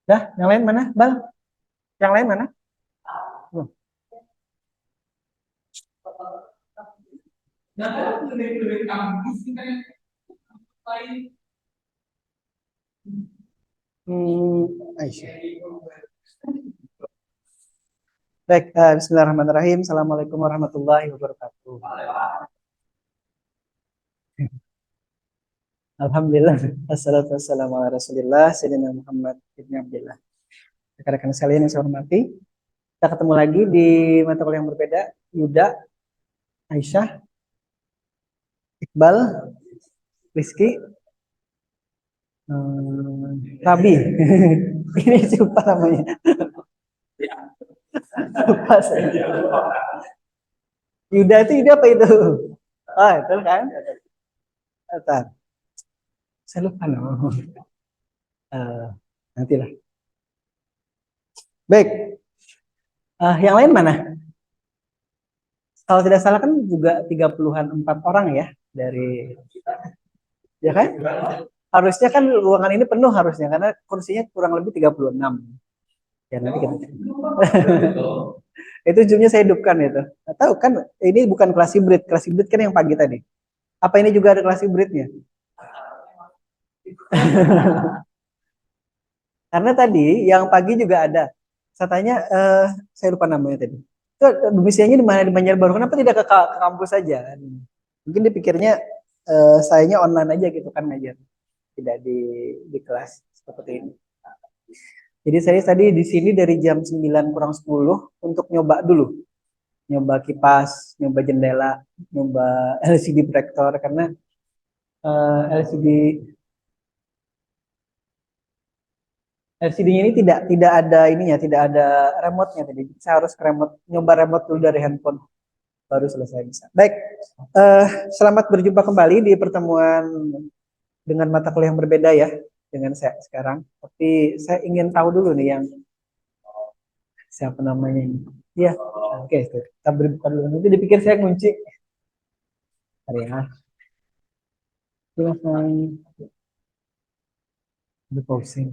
Dah, yang lain mana, Bang? Yang lain mana? Hmm. Aisyah. Baik, Bismillahirrahmanirrahim. Assalamualaikum warahmatullahi wabarakatuh. Alhamdulillah. Assalatu wassalamu ala Rasulillah, Sayyidina Muhammad ibn Abdillah. Rekan-rekan sekalian yang saya hormati, kita ketemu lagi di mata kuliah yang berbeda. Yuda, Aisyah, Iqbal, Rizky, Rabi. Ini siapa namanya? Lupa saya. Yuda itu ide apa itu? Oh, itu kan? Bentar. Saya lupa nama. Eh, nantilah. Baik, yang lain mana? Kalau tidak salah kan juga 30-an 4 orang ya dari, ya kan? Harusnya kan ruangan ini penuh harusnya karena kursinya kurang lebih 36. Ya nanti kita cek. Itu zoomnya saya hidupkan itu. Tahu kan ini bukan kelas hibrid. Kelas hibrid kan yang pagi tadi. Apa ini juga ada kelas hibridnya? Karena tadi yang pagi juga ada. Saya tanya, saya lupa namanya tadi. Itu domisilinya di mana, di Banjarbaru? Kenapa tidak ke kampus saja? Mungkin dipikirnya sayanya online aja gitu kan ngajar, tidak di kelas seperti ini. Jadi saya tadi di sini dari jam 9 kurang 10 untuk nyoba dulu. Nyoba kipas, nyoba jendela, nyoba LCD proyektor karena LCD LCD-nya ini tidak ada ininya, tidak ada remote-nya tadi. Saya harus nyoba remote dulu dari handphone baru selesai bisa. Baik, eh, selamat berjumpa kembali di pertemuan dengan mata kuliah yang berbeda ya dengan saya sekarang. Tapi saya ingin tahu dulu nih yang siapa namanya ini. Iya, oke, kita berbuka dulu. Nanti dipikir saya kunci. Hari ya, udah posting.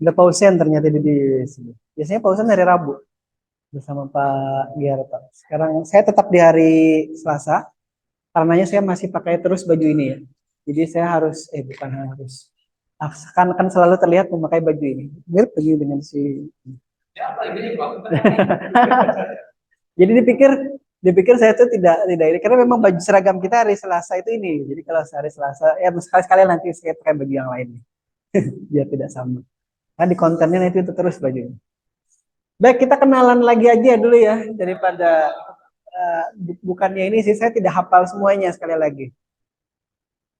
Udah pausen ternyata di sini. Biasanya pausen hari Rabu bersama Pak Giarto. Sekarang saya tetap di hari Selasa, karenanya saya masih pakai terus baju ini ya. Jadi saya harus, bukan harus, kan selalu terlihat memakai baju ini. Mirip baju dengan si. Jadi dipikir saya tuh tidak ini karena memang baju seragam kita hari Selasa itu ini. Jadi kalau hari Selasa ya sekali-sekali nanti saya pakai baju yang lain biar tidak sama. Kan di kontennya itu terus bajunya. Baik, kita kenalan lagi aja dulu ya daripada eh, bukannya ini sih saya tidak hafal semuanya sekali lagi.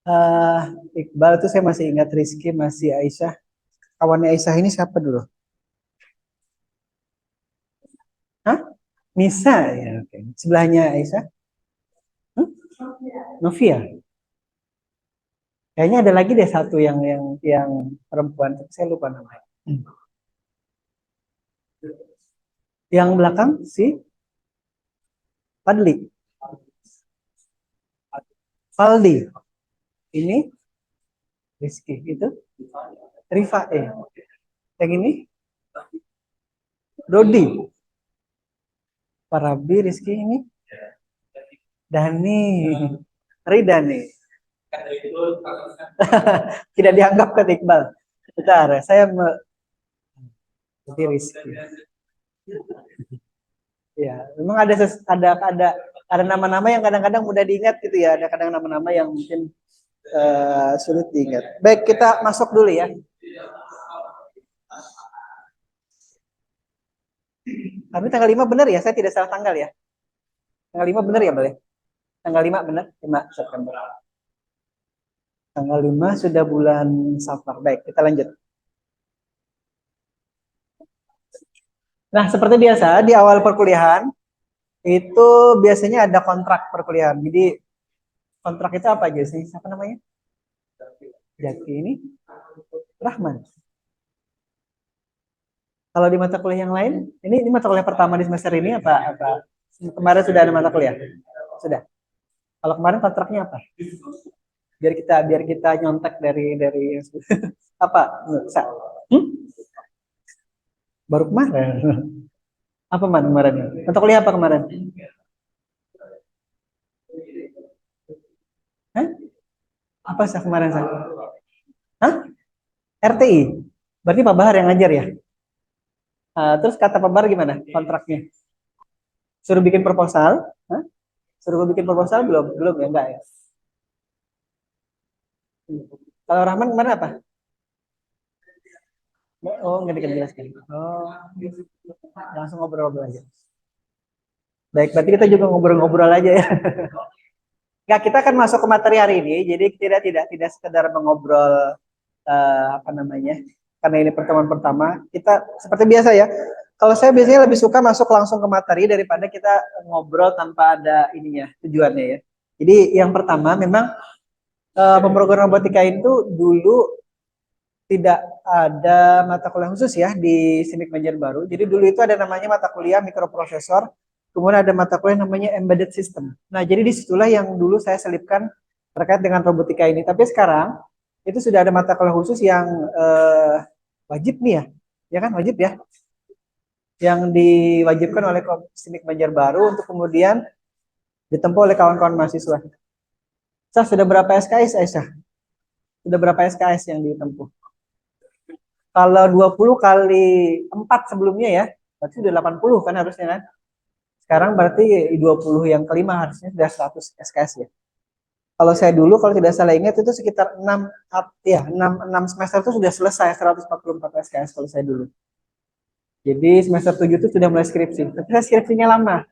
Eh Iqbal itu saya masih ingat, Rizky masih, Aisyah. Kawannya Aisyah ini siapa dulu? Hah? Nisa ya, oke. Sebelahnya Aisyah? Hmm? Novia. Kayaknya ada lagi deh satu yang perempuan, tapi saya lupa namanya. Yang belakang si Fadli. Faldi. Ini Rizky itu Rifa. Yang ini Dodi. Parabi, Rizky ini Dani. Ridani. Tidak dianggap ke Iqbal. Bentar, saya Rizky. Ya, memang ada nama-nama yang kadang-kadang mudah diingat gitu ya. Ada kadang nama-nama yang mungkin sulit diingat. Baik, kita masuk dulu ya. Tapi tanggal 5 benar ya, saya tidak salah tanggal ya. Tanggal 5 benar ya, boleh? Tanggal 5 benar, 5 September. Tanggal 5 sudah bulan Safar. Baik, kita lanjut. Nah, seperti biasa di awal perkuliahan itu biasanya ada kontrak perkuliahan. Jadi kontrak itu apa aja sih? Siapa namanya? Jaki ini Rahman. Kalau di mata kuliah yang lain, ini mata kuliah pertama di semester ini apa kemarin sudah ada mata kuliah? Sudah. Kalau kemarin kontraknya apa? Biar kita nyontek dari apa? Hmm? Baru kemarin. Apa man kemarin? Mata kuliah apa kemarin? Hah? Apa sih kemarin sah? Hah? RTI. Berarti Pak Bahar yang ngajar ya? Terus kata Pak Bahar gimana kontraknya? Suruh bikin proposal? Hah? Suruh bikin proposal belum? Belum ya enggak ya? Kalau Rahman kemarin apa? Oh, nggak dijelaskan. Oh, langsung ngobrol-ngobrol aja. Baik, berarti kita juga ngobrol-ngobrol aja ya. Nggak, kita akan masuk ke materi hari ini. Jadi tidak sekedar mengobrol apa namanya? Karena ini pertemuan pertama, kita seperti biasa ya. Kalau saya biasanya lebih suka masuk langsung ke materi daripada kita ngobrol tanpa ada ininya, tujuannya ya. Jadi yang pertama memang pemrograman robotika itu dulu tidak ada mata kuliah khusus ya di SIMIK Banjarbaru. Jadi dulu itu ada namanya mata kuliah mikroprosesor, kemudian ada mata kuliah namanya embedded system. Nah, jadi disitulah yang dulu saya selipkan terkait dengan robotika ini. Tapi sekarang itu sudah ada mata kuliah khusus yang wajib nih ya, ya kan wajib ya, yang diwajibkan oleh SIMIK Banjarbaru untuk kemudian ditempuh oleh kawan-kawan mahasiswa. Sah, sudah berapa SKS, Aisyah? Sudah berapa SKS yang ditempuh? Kalau 20 kali 4 sebelumnya ya, berarti sudah 80 kan harusnya kan? Sekarang berarti 20 yang kelima harusnya sudah 100 SKS ya. Kalau saya dulu kalau tidak salah ingat itu sekitar 6 ya, 6 semester itu sudah selesai 144 SKS kalau saya dulu. Jadi semester 7 itu sudah mulai skripsi. Tapi skripsinya lama.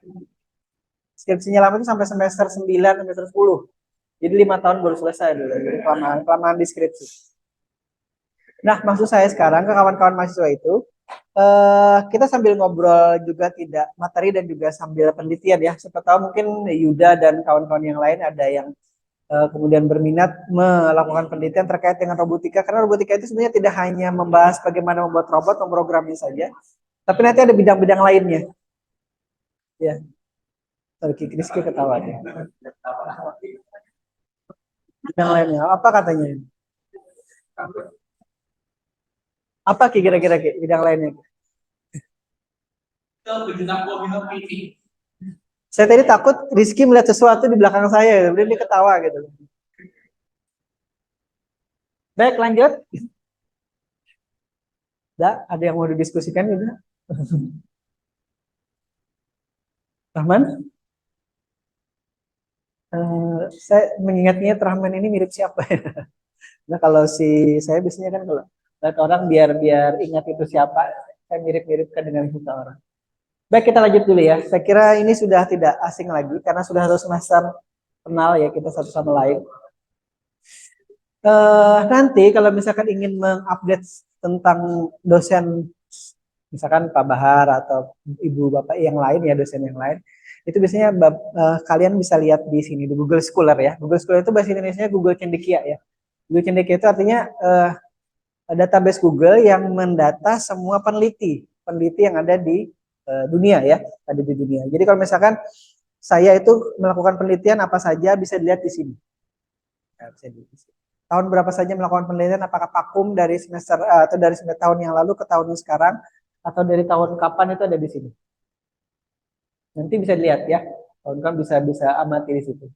Skripsinya lama itu sampai semester 9, semester 10. Jadi 5 tahun baru selesai dulu. Jadi kelamaan di skripsi. Nah, maksud saya sekarang ke kawan-kawan mahasiswa itu, kita sambil ngobrol juga tidak materi dan juga sambil penelitian ya. Siapa tahu mungkin Yuda dan kawan-kawan yang lain ada yang kemudian berminat melakukan penelitian terkait dengan robotika. Karena robotika itu sebenarnya tidak hanya membahas bagaimana membuat robot, memprogramnya saja, tapi nanti ada bidang-bidang lainnya. Ya, Rizky ketawa ya. Bidang lainnya, apa katanya? Apa kira-kira bidang lainnya? Saya tadi takut Rizky melihat sesuatu di belakang saya, kemudian dia ketawa gitu. Baik, lanjut. Ada yang mau didiskusikan gitu? Rahman? Saya mengingat-ingat Rahman ini mirip siapa ya? Nah, kalau saya biasanya kan kalau lihat orang biar ingat itu siapa, saya mirip-miripkan dengan seseorang. Baik, kita lanjut dulu ya. Saya kira ini sudah tidak asing lagi karena sudah harus semester kenal ya kita satu sama lain. Nanti kalau misalkan ingin mengupdate tentang dosen, misalkan Pak Bahar atau Ibu Bapak yang lain ya, dosen yang lain, itu biasanya kalian bisa lihat di sini di Google Scholar ya. Google Scholar itu bahasa Indonesia Google Cendekia ya. Google Cendekia itu artinya database Google yang mendata semua peneliti yang ada di dunia ya, ada di dunia. Jadi kalau misalkan saya itu melakukan penelitian apa saja bisa dilihat di sini. Ya, bisa dilihat di sini. Tahun berapa saja melakukan penelitian, apakah vakum dari semester atau dari semester tahun yang lalu ke tahun sekarang, atau dari tahun kapan itu ada di sini. Nanti bisa dilihat ya, kawan-kawan bisa amati di situ.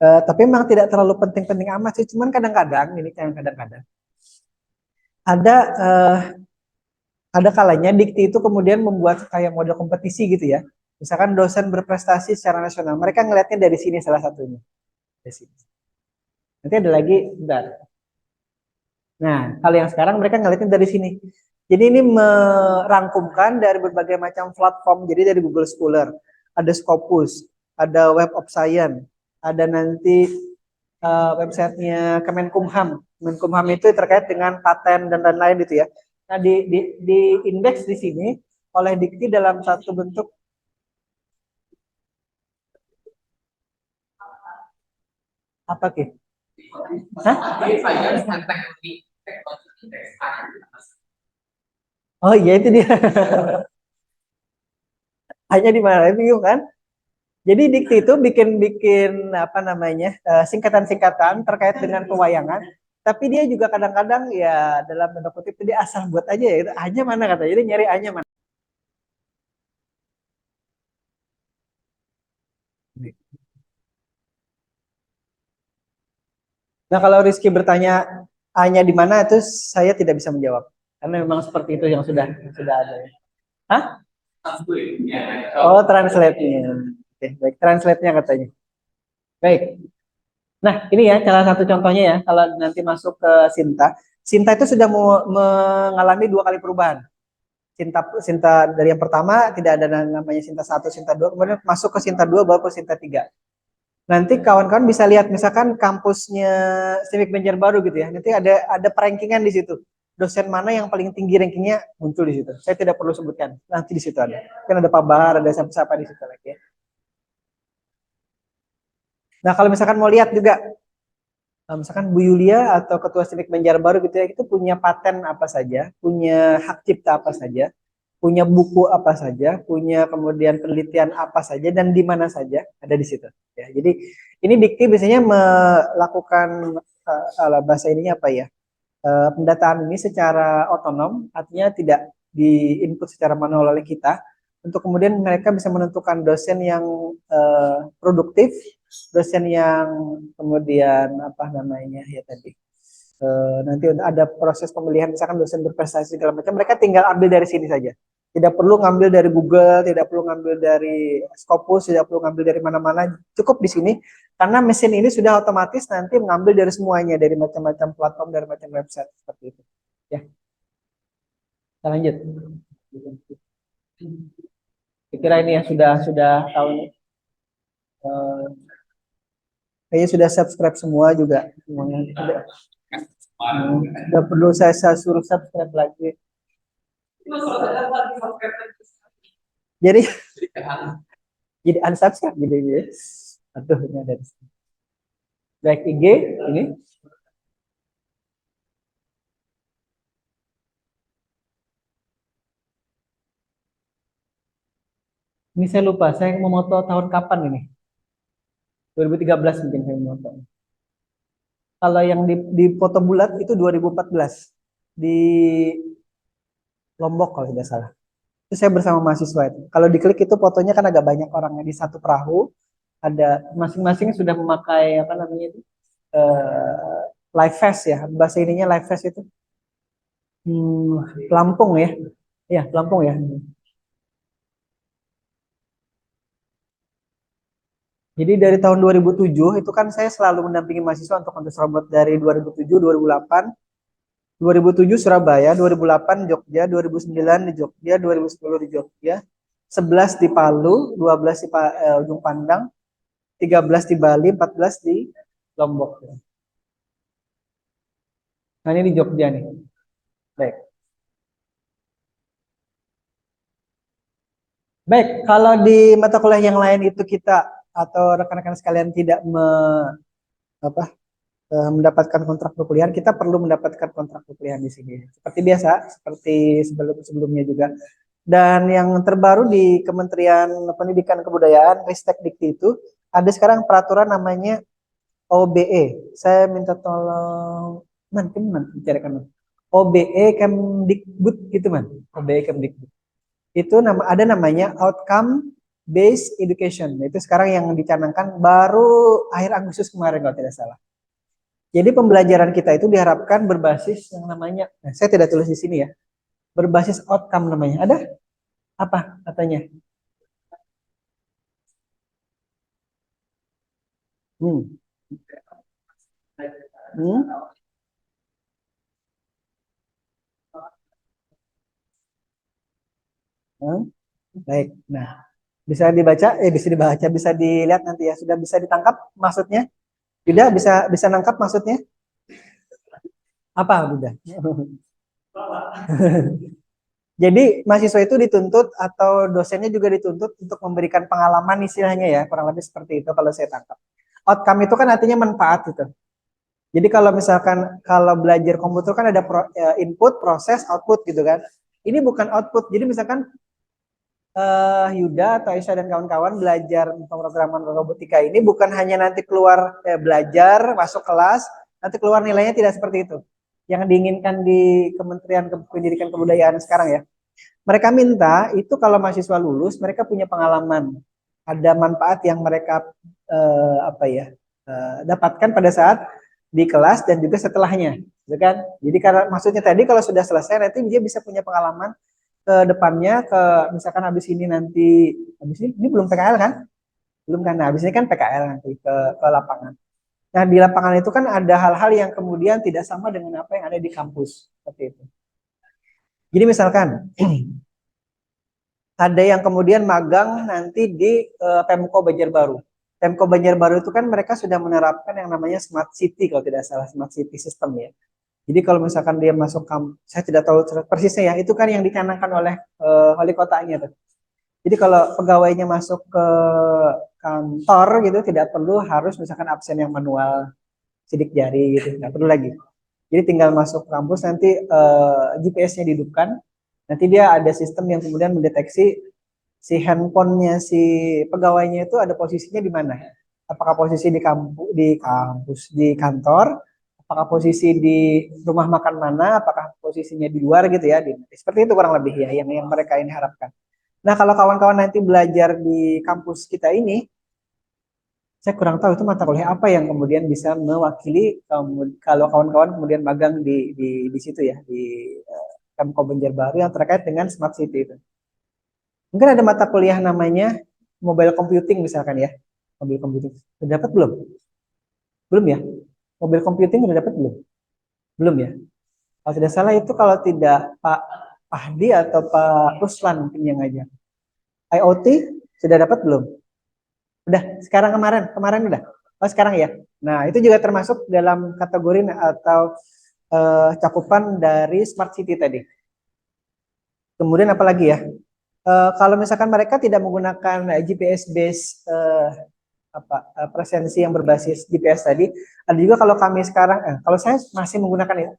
Tapi memang tidak terlalu penting-penting amat sih, cuman kadang-kadang ini kadang-kadang ada kalanya Dikti itu kemudian membuat kayak model kompetisi gitu ya. Misalkan dosen berprestasi secara nasional, mereka ngelihatnya dari sini salah satunya. Dari sini. Nanti ada lagi, bentar. Nah, kalau yang sekarang mereka ngelihatnya dari sini. Jadi ini merangkumkan dari berbagai macam platform. Jadi dari Google Scholar, ada Scopus, ada Web of Science, ada nanti websitenya Kemenkumham. Kemenkumham itu terkait dengan paten dan lain-lain itu ya. Nah, di indeks di sini oleh Dikti dalam satu bentuk apa Ki? Hah? Oh iya itu dia. Hanya di mana bingung kan? Jadi Dikti itu bikin apa namanya singkatan-singkatan terkait dengan pewayangan. Tapi dia juga kadang-kadang ya dalam tanda kutip dia asal buat aja ya. Hanya mana kata. Jadi nyari hanya mana. Nah kalau Rizky bertanya hanya di mana itu saya tidak bisa menjawab karena memang seperti itu yang sudah ada. Ya. Hah? Oh translate-nya. Oke, baik translate-nya katanya. Baik. Nah, ini ya salah satu contohnya ya, kalau nanti masuk ke Sinta. Sinta itu sudah mengalami dua kali perubahan. Sinta Sinta dari yang pertama tidak ada namanya Sinta satu, Sinta dua, kemudian masuk ke Sinta dua, baru ke Sinta tiga. Nanti kawan-kawan bisa lihat misalkan kampusnya Civic Banjarbaru gitu ya. Nanti ada perankingan di situ. Dosen mana yang paling tinggi rankingnya muncul di situ. Saya tidak perlu sebutkan. Nanti di situ ada. Kan ada Pak Bahar, ada siapa-siapa di situ lagi ya. Nah, kalau misalkan mau lihat juga misalkan Bu Yulia atau Ketua Civic Banjarbaru gitu ya, itu punya paten apa saja, punya hak cipta apa saja, punya buku apa saja, punya kemudian penelitian apa saja dan di mana saja ada di situ. Ya, jadi ini Dikti biasanya melakukan bahasa ininya apa ya? Pendataan ini secara otonom, artinya tidak diinput secara manual oleh kita, untuk kemudian mereka bisa menentukan dosen yang produktif, dosen yang kemudian apa namanya ya tadi, nanti ada proses pemilihan misalkan dosen berprestasi segala macam, mereka tinggal ambil dari sini saja. Tidak perlu ngambil dari Google, tidak perlu ngambil dari Scopus, tidak perlu ngambil dari mana-mana, cukup di sini karena mesin ini sudah otomatis nanti mengambil dari semuanya, dari macam-macam platform, dari macam website seperti itu. Ya, kita lanjut. Kira ini ya sudah tahu nih. Kayaknya sudah subscribe semua juga semuanya. Sudah perlu saya suruh subscribe lagi. Jadi jadi unsubscribe gitu ya. Aduh, ini ada di sini. Baik IG ini. Ini saya lupa, saya mau moto tahun kapan ini? 2013 mungkin saya moto. Kalau yang di foto bulat itu 2014 di Lombok kalau tidak salah. Itu saya bersama mahasiswa itu. Kalau diklik itu fotonya kan agak banyak orangnya di satu perahu. Ada masing-masing sudah memakai apa namanya itu eh, life vest ya. Bahasa ininya life vest itu pelampung ya. Iya, pelampung ya. Jadi dari tahun 2007 itu kan saya selalu mendampingi mahasiswa untuk kontes robot dari 2007, 2008, 2007 Surabaya, 2008 Jogja, 2009 di Jogja, 2010 di Jogja, 11 di Palu, 12 di Ujung Pandang, 13 di Bali, 14 di Lombok. Nah ini di Jogja nih. Baik. Baik, kalau di mata kuliah yang lain itu kita atau rekan-rekan sekalian tidak apa, mendapatkan kontrak perkuliahan, kita perlu mendapatkan kontrak perkuliahan di sini. Seperti biasa, seperti sebelumnya juga. Dan yang terbaru di Kementerian Pendidikan dan Kebudayaan, Ristek Dikti itu ada sekarang peraturan namanya OBE. Saya minta tolong man bicarakan. OBE Kemdikbud gitu man. OBE Kemdikbud. Itu ada namanya Outcome Based Education. Itu sekarang yang dicanangkan baru akhir Agustus kemarin kalau tidak salah. Jadi pembelajaran kita itu diharapkan berbasis yang namanya, nah, saya tidak tulis di sini ya, berbasis outcome namanya. Ada apa katanya? Hmm. Hmm. Hmm. Baik. Nah, bisa dibaca, bisa dilihat nanti ya. Sudah bisa ditangkap maksudnya? Yuda bisa bisa nangkap maksudnya? Apa Yuda? Jadi mahasiswa itu dituntut atau dosennya juga dituntut untuk memberikan pengalaman istilahnya ya, kurang lebih seperti itu kalau saya tangkap. Outcome itu kan artinya manfaat itu. Jadi kalau misalkan kalau belajar komputer kan ada input, proses, output gitu kan. Ini bukan output. Jadi misalkan Yuda atau Aisyah dan kawan-kawan belajar pemrograman robotika ini bukan hanya nanti keluar belajar, masuk kelas, nanti keluar nilainya tidak seperti itu. Yang diinginkan di Kementerian Pendidikan Kebudayaan sekarang ya. Mereka minta itu kalau mahasiswa lulus mereka punya pengalaman, ada manfaat yang mereka apa ya dapatkan pada saat di kelas dan juga setelahnya, gitu kan? Jadi karena maksudnya tadi kalau sudah selesai nanti dia bisa punya pengalaman ke depannya ke misalkan habis ini nanti habis ini belum PKL kan? Belum kan? Nah, habis ini kan PKL nanti ke lapangan. Nah di lapangan itu kan ada hal-hal yang kemudian tidak sama dengan apa yang ada di kampus seperti itu. Jadi misalkan ada yang kemudian magang nanti di Pemko Banjarbaru. Pemko Banjarbaru itu kan mereka sudah menerapkan yang namanya smart city kalau tidak salah, smart city system ya. Jadi kalau misalkan dia masuk saya tidak tahu persisnya ya, itu kan yang dicanangkan oleh wali kotanya tuh. Jadi kalau pegawainya masuk ke kantor gitu tidak perlu harus misalkan absen yang manual sidik jari gitu, nggak perlu lagi. Jadi tinggal masuk kampus nanti GPS-nya dihidupkan, nanti dia ada sistem yang kemudian mendeteksi si handphonenya si pegawainya itu ada posisinya di mana. Apakah posisi di kampus, di kantor, apakah posisi di rumah makan mana, apakah posisinya di luar gitu ya. Seperti itu kurang lebih ya yang mereka ini harapkan. Nah, kalau kawan-kawan nanti belajar di kampus kita ini, saya kurang tahu itu mata kuliah apa yang kemudian bisa mewakili kalau kawan-kawan kemudian magang di situ ya di Pemko Banjarbaru yang terkait dengan smart city itu. Mungkin ada mata kuliah namanya mobile computing misalkan ya. Mobile computing. Sudah dapat belum? Belum ya? Mobile computing sudah dapat belum? Belum ya? Kalau tidak salah itu kalau tidak Pak Ahdi atau Pak Ruslan mungkin yang ngajar. IoT sudah dapat belum? Udah, sekarang kemarin udah. Oh, sekarang ya. Nah, itu juga termasuk dalam kategori atau cakupan dari smart city tadi. Kemudian apa lagi ya? Kalau misalkan mereka tidak menggunakan GPS based presensi yang berbasis GPS tadi, ada juga kalau kami sekarang, kalau saya masih menggunakan itu,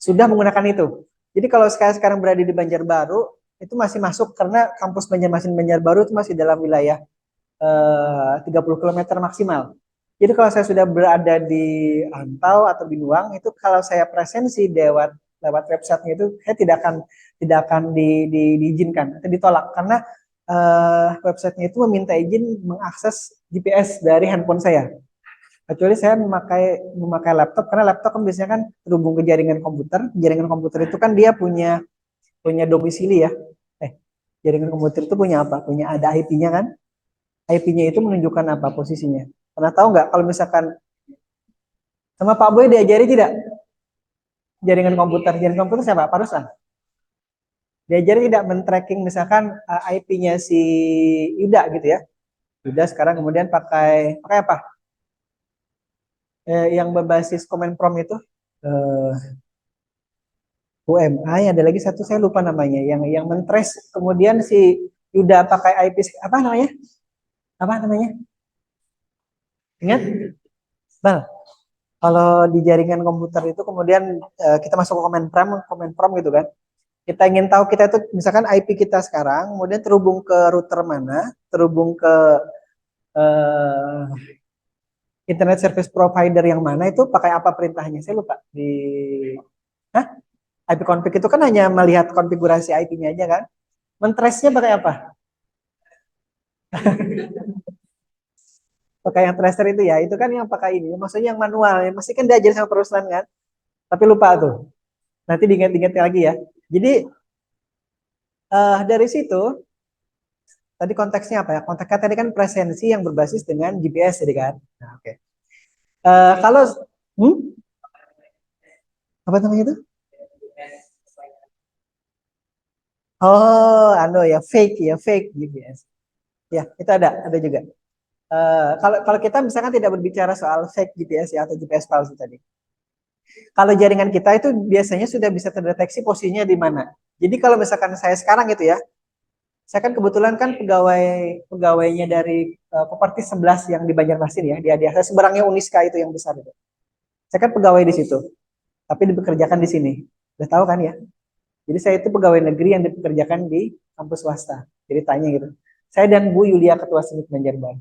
sudah menggunakan itu. Jadi kalau sekarang berada di Banjarbaru, itu masih masuk karena kampus Banjarmasin Banjarbaru itu masih dalam wilayah 30 km maksimal. Jadi kalau saya sudah berada di Antau atau Binuang, itu kalau saya presensi lewat websitenya itu, saya tidak akan diizinkan atau ditolak karena websitenya itu meminta izin mengakses GPS dari handphone saya. Kecuali saya memakai laptop karena laptop kan biasanya kan terhubung ke jaringan komputer. Jaringan komputer itu kan dia punya punya domisili ya. Jaringan komputer itu punya apa? Punya ada IP-nya kan? IP-nya itu menunjukkan apa posisinya? Pernah tahu nggak kalau misalkan sama Pak Boy diajari tidak jaringan komputer? Jaringan komputer siapa? Pak Ruslan. Diajari tidak men-tracking misalkan IP-nya si Yuda gitu ya. Yuda sekarang kemudian pakai apa? Yang berbasis command prompt itu UMI, ada lagi satu saya lupa namanya yang men-trace kemudian si Yuda pakai IP apa namanya? Apa namanya? Ingat? Bal. Kalau di jaringan komputer itu kemudian kita masuk ke command prompt gitu kan. Kita ingin tahu kita itu misalkan IP kita sekarang, kemudian terhubung ke router mana, terhubung ke uh, internet service provider yang mana itu pakai apa perintahnya? Saya lupa. Hah? IP config itu kan hanya melihat konfigurasi IP-nya aja kan. Men-trace-nya pakai apa? Pakai yang tracer itu ya. Itu kan yang pakai ini. Maksudnya yang manual. Ya, masih kan diajar sama perusahaan kan. Tapi lupa tuh. Nanti diingat-ingat lagi ya. Jadi dari situ tadi konteksnya apa ya? Konteksnya tadi kan presensi yang berbasis dengan GPS jadi kan. Nah, oke. Okay. Kalau hmm? Apa namanya itu? Oh, anu ya fake GPS. Ya, itu ada juga. Kalau kalau kita misalkan tidak berbicara soal fake GPS ya atau GPS palsu tadi. Kalau jaringan kita itu biasanya sudah bisa terdeteksi posisinya di mana. Jadi kalau misalkan saya sekarang gitu ya, saya kan kebetulan kan pegawainya dari Kopertis 11 yang di Banjarmasin ya, dia saya seberangnya Uniska itu yang besar itu. Saya kan pegawai di situ, tapi dipekerjakan di sini. Udah tahu kan ya? Jadi saya itu pegawai negeri yang dipekerjakan di kampus swasta. Jadi tanya gitu. Saya dan Bu Yulia Ketua Senit Banjarbaru.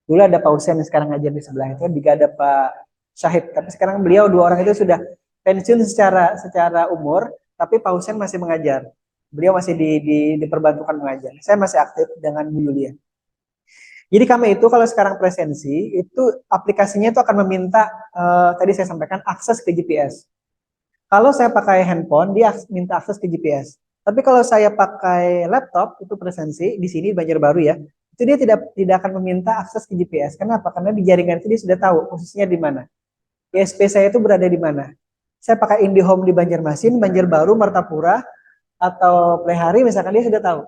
Dulu ada Pak Husen yang sekarang ngajar di sebelah itu, juga ada Pak Syahid. Tapi sekarang beliau dua orang itu sudah pensiun secara umur, tapi Pak Husen masih mengajar. Beliau masih diperbantukan mengajar. Saya masih aktif dengan Bu Yulia. Jadi kami itu kalau sekarang presensi, itu aplikasinya itu akan meminta, tadi saya sampaikan, akses ke GPS. Kalau saya pakai handphone, dia minta akses ke GPS. Tapi kalau saya pakai laptop, itu presensi, di sini Banjarbaru ya, itu dia tidak akan meminta akses ke GPS. Kenapa? Karena di jaringan itu dia sudah tahu posisinya di mana. ISP saya itu berada di mana. Saya pakai IndiHome di Banjarmasin, Banjarbaru, Martapura, atau Plehari, misalkan dia sudah tahu.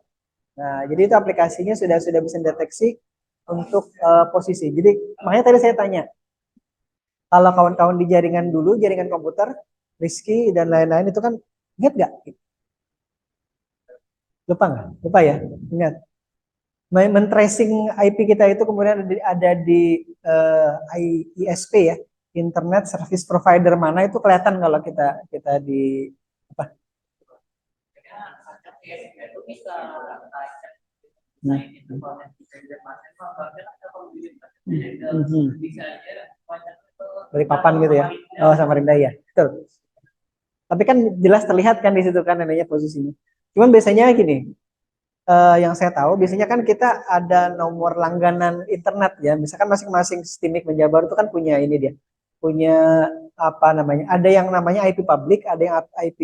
Nah, jadi itu aplikasinya sudah bisa deteksi untuk posisi. Jadi makanya tadi saya tanya, kalau kawan-kawan di jaringan dulu, jaringan komputer, Rizky dan lain-lain itu kan ingat nggak? Lupa nggak? Lupa ya? Ingat. Men-tracing IP kita itu kemudian ada di ISP ya, Internet Service Provider mana itu kelihatan kalau kita kita di apa? Hmm. Dari papan gitu ya. Oh, Samarinda ya. Betul. Tapi kan jelas terlihat kan di situ kan namanya posisinya. Cuman biasanya gini, yang saya tahu biasanya kan kita ada nomor langganan internet ya. Misalkan masing-masing Stimik Menjabar itu kan punya ini dia. Punya apa namanya? Ada yang namanya IP public, ada yang IP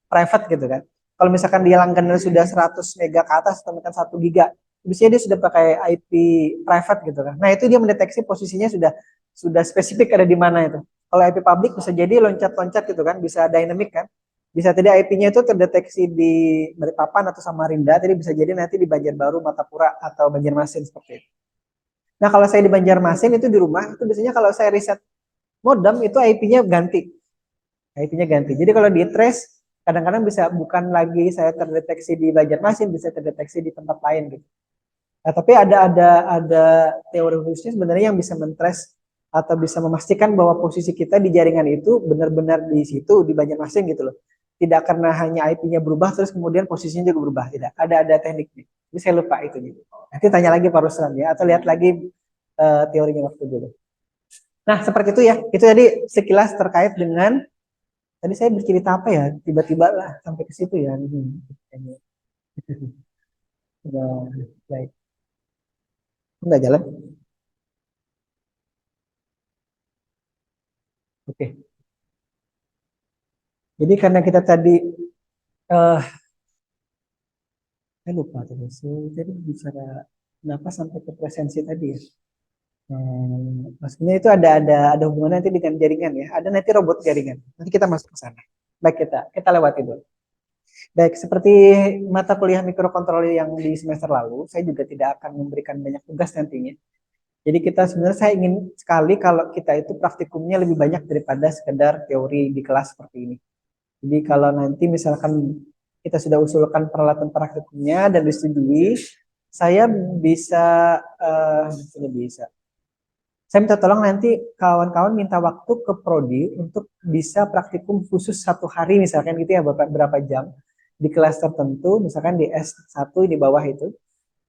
private gitu kan. Kalau misalkan dia langganan sudah 100 mega ke atas atau misalkan 1 giga, biasanya dia sudah pakai IP private gitu kan. Nah, itu dia mendeteksi posisinya sudah spesifik ada di mana itu. Kalau IP public bisa jadi loncat-loncat gitu kan, bisa dynamic kan. Bisa tidak IP-nya itu terdeteksi di Balikpapan atau Samarinda, jadi bisa jadi nanti di Banjarbaru, Martapura atau Banjarmasin seperti itu. Nah, kalau saya di Banjarmasin itu di rumah, itu biasanya kalau saya riset modem itu IP-nya ganti. IP-nya ganti. Jadi kalau di trace kadang-kadang bisa bukan lagi saya terdeteksi di Banjarmasin, bisa terdeteksi di tempat lain gitu. Nah, tapi ada teori khususnya sebenarnya yang bisa mentrace atau bisa memastikan bahwa posisi kita di jaringan itu benar-benar di situ di Banjarmasin gitu loh. Tidak karena hanya IP-nya berubah terus kemudian posisinya juga berubah, tidak. Ada tekniknya. Jadi saya lupa itu gitu. Nanti tanya lagi Pak Ruslan ya atau lihat lagi teorinya waktu dulu. Nah, seperti itu ya. Itu tadi sekilas terkait dengan tadi saya bercerita apa ya? Tiba-tiba lah sampai ke situ ya. Nah, baik. Enggak jalan. Oke. Jadi karena kita tadi eh saya lupa tadi. Jadi bicara kenapa sampai ke presensi tadi ya. Maksudnya itu ada hubungan nanti dengan jaringan ya. Ada nanti robot jaringan. Nanti kita masuk ke sana. Baik kita lewati dulu. Baik, seperti mata kuliah mikrokontroler yang di semester lalu, saya juga tidak akan memberikan banyak tugas nantinya. Jadi kita sebenarnya saya ingin sekali kalau kita itu praktikumnya lebih banyak daripada sekedar teori di kelas seperti ini. Jadi kalau nanti misalkan kita sudah usulkan peralatan praktikumnya dan disetujui, saya bisa bisa. Saya minta tolong nanti kawan-kawan minta waktu ke prodi untuk bisa praktikum khusus 1 hari misalkan gitu ya berapa jam di kelas tertentu, misalkan di S1 di bawah itu.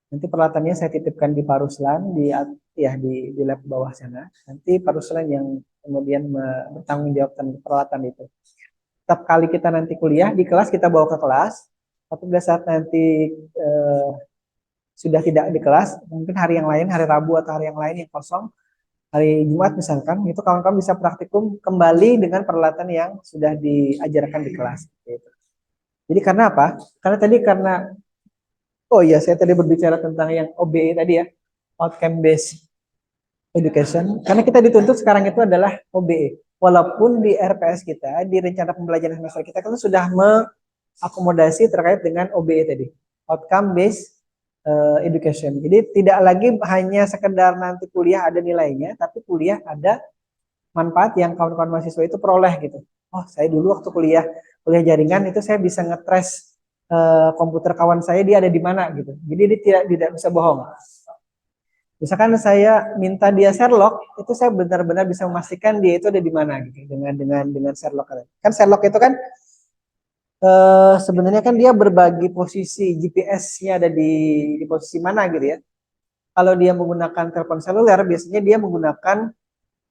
Nanti peralatannya saya titipkan di Pak Ruslan di lab bawah sana. Nanti Pak Ruslan yang kemudian bertanggung jawab tentang peralatan itu. Setiap kali kita nanti kuliah di kelas kita bawa ke kelas. Tapi pada saat nanti eh, sudah tidak di kelas, mungkin hari yang lain, hari Rabu atau hari yang lain yang kosong, hari Jumat misalkan, itu kawan-kawan bisa praktikum kembali dengan peralatan yang sudah diajarkan di kelas. Gitu. Jadi karena apa? Karena oh iya saya tadi berbicara tentang yang OBE tadi ya, outcome based education. Karena kita dituntut sekarang itu adalah OBE. Walaupun di RPS kita, di rencana pembelajaran semester kita kan sudah mengakomodasi terkait dengan OBE tadi, outcome based education. Jadi tidak lagi hanya sekedar nanti kuliah ada nilainya, tapi kuliah ada manfaat yang kawan-kawan mahasiswa itu peroleh gitu. Oh, saya dulu waktu kuliah jaringan itu saya bisa ngetrace komputer kawan saya dia ada di mana gitu. Jadi dia tidak bisa bohong. Misalkan saya minta dia Sherlock, itu saya benar-benar bisa memastikan dia itu ada di mana gitu dengan Sherlock. Kan Sherlock itu kan sebenarnya kan dia berbagi posisi GPS-nya ada di posisi mana gitu ya. Kalau dia menggunakan telepon seluler, biasanya dia menggunakan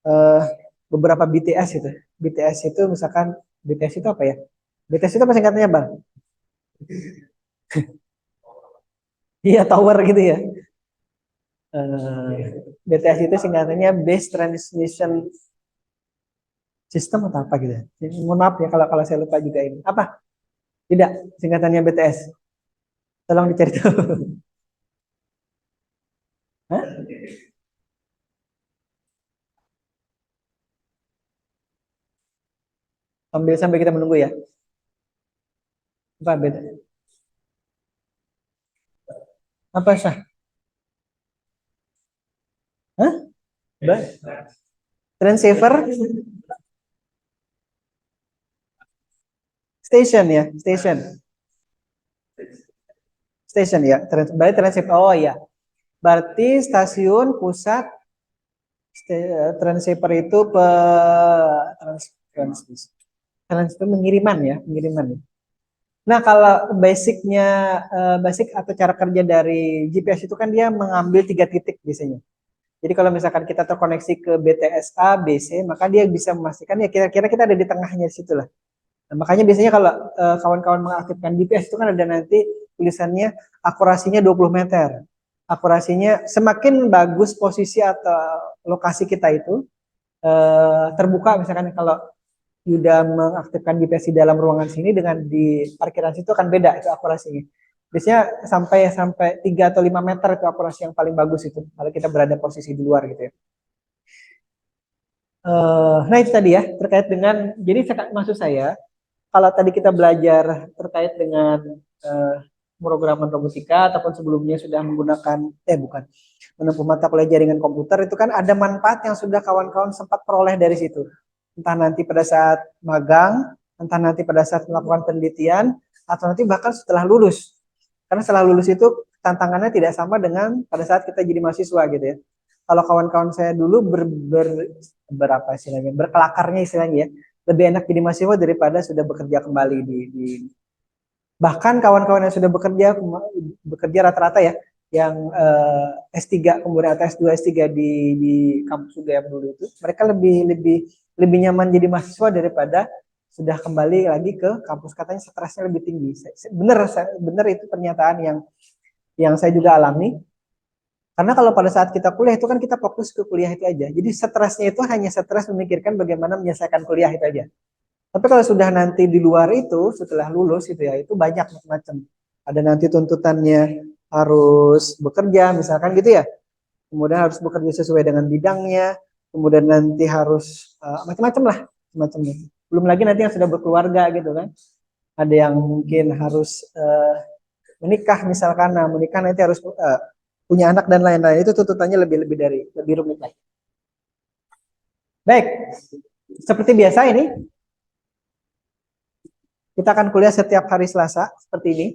eh, beberapa BTS itu. BTS itu misalkan BTS itu apa ya? BTS itu apa singkatnya Bang? Iya tower gitu ya. BTS itu singkatannya Base Transmission System atau apa gitu ya. Mohon maaf ya kalau kalau saya lupa juga ini. Apa? Tidak, singkatannya BTS. Tolong dicari tahu. Hah? Sambil kita menunggu ya. Apa beda? Apa sah? Hah? Transceiver station ya, station ya. Berarti transceiver. Oh iya. Berarti stasiun pusat transceiver itu trans, trans itu mengiriman ya, pengiriman ya. Nah, kalau basic atau cara kerja dari GPS itu kan dia mengambil 3 titik biasanya. Jadi kalau misalkan kita terkoneksi ke BTS A, B, C, maka dia bisa memastikan ya kira-kira kita ada di tengahnya di situ lah. Nah, makanya biasanya kalau kawan-kawan mengaktifkan GPS itu kan ada nanti tulisannya akurasinya 20 meter. Akurasinya semakin bagus posisi atau lokasi kita itu terbuka misalkan kalau Yuda mengaktifkan GPS di dalam ruangan sini dengan di parkiran situ akan beda itu akurasinya. Biasanya sampai sampai 3 atau 5 meter itu akurasi yang paling bagus itu kalau kita berada posisi di luar gitu ya. Nah itu tadi ya terkait dengan jadi maksud saya kalau tadi kita belajar terkait dengan uh, pemrograman robotika ataupun sebelumnya sudah menggunakan bukan menempuh mata kuliah jaringan komputer itu kan ada manfaat yang sudah kawan-kawan sempat peroleh dari situ. Entah nanti pada saat magang, entah nanti pada saat melakukan penelitian, atau nanti bahkan setelah lulus. Karena setelah lulus itu tantangannya tidak sama dengan pada saat kita jadi mahasiswa gitu ya. Kalau kawan-kawan saya dulu berapa istilahnya, berkelakarnya istilahnya ya, lebih enak jadi mahasiswa daripada sudah bekerja kembali di bahkan kawan-kawan yang sudah bekerja rata-rata ya yang S3 kemudian atau S2 S3 di kampus UGM dulu itu mereka lebih lebih lebih nyaman jadi mahasiswa daripada sudah kembali lagi ke kampus katanya stresnya lebih tinggi. Bener itu pernyataan yang saya juga alami. Karena kalau pada saat kita kuliah itu kan kita fokus ke kuliah itu aja. Jadi stresnya itu hanya stres memikirkan bagaimana menyelesaikan kuliah itu aja. Tapi kalau sudah nanti di luar itu, setelah lulus itu ya, itu banyak macam-macam. Ada nanti tuntutannya harus bekerja, misalkan gitu ya. Kemudian harus bekerja sesuai dengan bidangnya. Kemudian nanti harus macam-macam lah, macamnya. Belum lagi nanti yang sudah berkeluarga gitu kan. Ada yang mungkin harus menikah misalkan, nah menikah nanti harus punya anak dan lain-lain. Itu tuntutannya lebih rumit lagi. Baik, seperti biasa ini kita akan kuliah setiap hari Selasa seperti ini.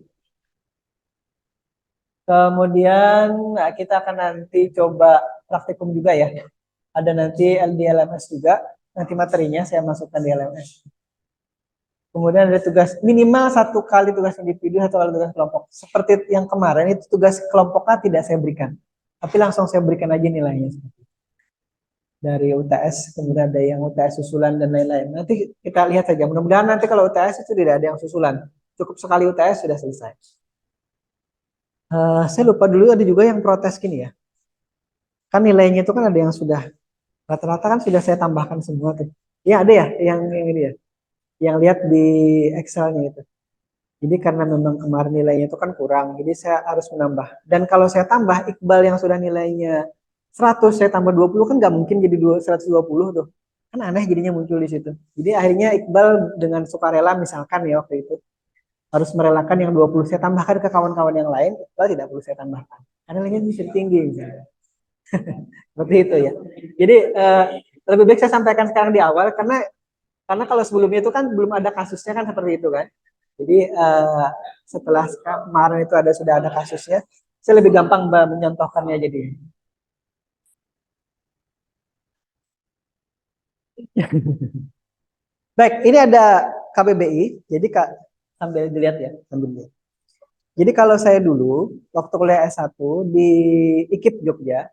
Kemudian kita akan nanti coba praktikum juga ya. Ada nanti di LMS juga. Nanti materinya saya masukkan di LMS. Kemudian ada tugas minimal 1 kali tugas individu, 1 kali tugas kelompok. Seperti yang kemarin itu tugas kelompoknya tidak saya berikan. Tapi langsung saya berikan aja nilainya. Dari UTS, kemudian ada yang UTS susulan dan lain-lain. Nanti kita lihat saja. Mudah-mudahan nanti kalau UTS itu tidak ada yang susulan. Cukup sekali UTS sudah selesai. Saya lupa dulu ada juga yang protes gini ya. Kan nilainya itu kan ada yang sudah rata-rata kan sudah saya tambahkan semua tuh. Ya ada ya yang ini ya. Yang lihat di Excelnya itu. Jadi karena memang kemarin nilainya itu kan kurang, jadi saya harus menambah. Dan kalau saya tambah Iqbal yang sudah nilainya 100, saya tambah 20 kan nggak mungkin jadi 120 tuh. Kan aneh jadinya muncul di situ. Jadi akhirnya Iqbal dengan sukarela misalkan ya waktu itu harus merelakan yang 20 saya tambahkan ke kawan-kawan yang lain, kalau tidak perlu saya tambahkan. Karena nilainya bisa tinggi. Misalnya. Seperti itu ya. Jadi lebih baik saya sampaikan sekarang di awal karena kalau sebelumnya itu kan belum ada kasusnya kan seperti itu kan. Jadi setelah kemarin itu sudah ada kasusnya, saya lebih gampang menyontohkannya jadi. Baik, ini ada KBBI. Jadi Kak sambil dilihat ya, sambil dilihat. Jadi kalau saya dulu waktu kuliah S1 di IKIP Jogja,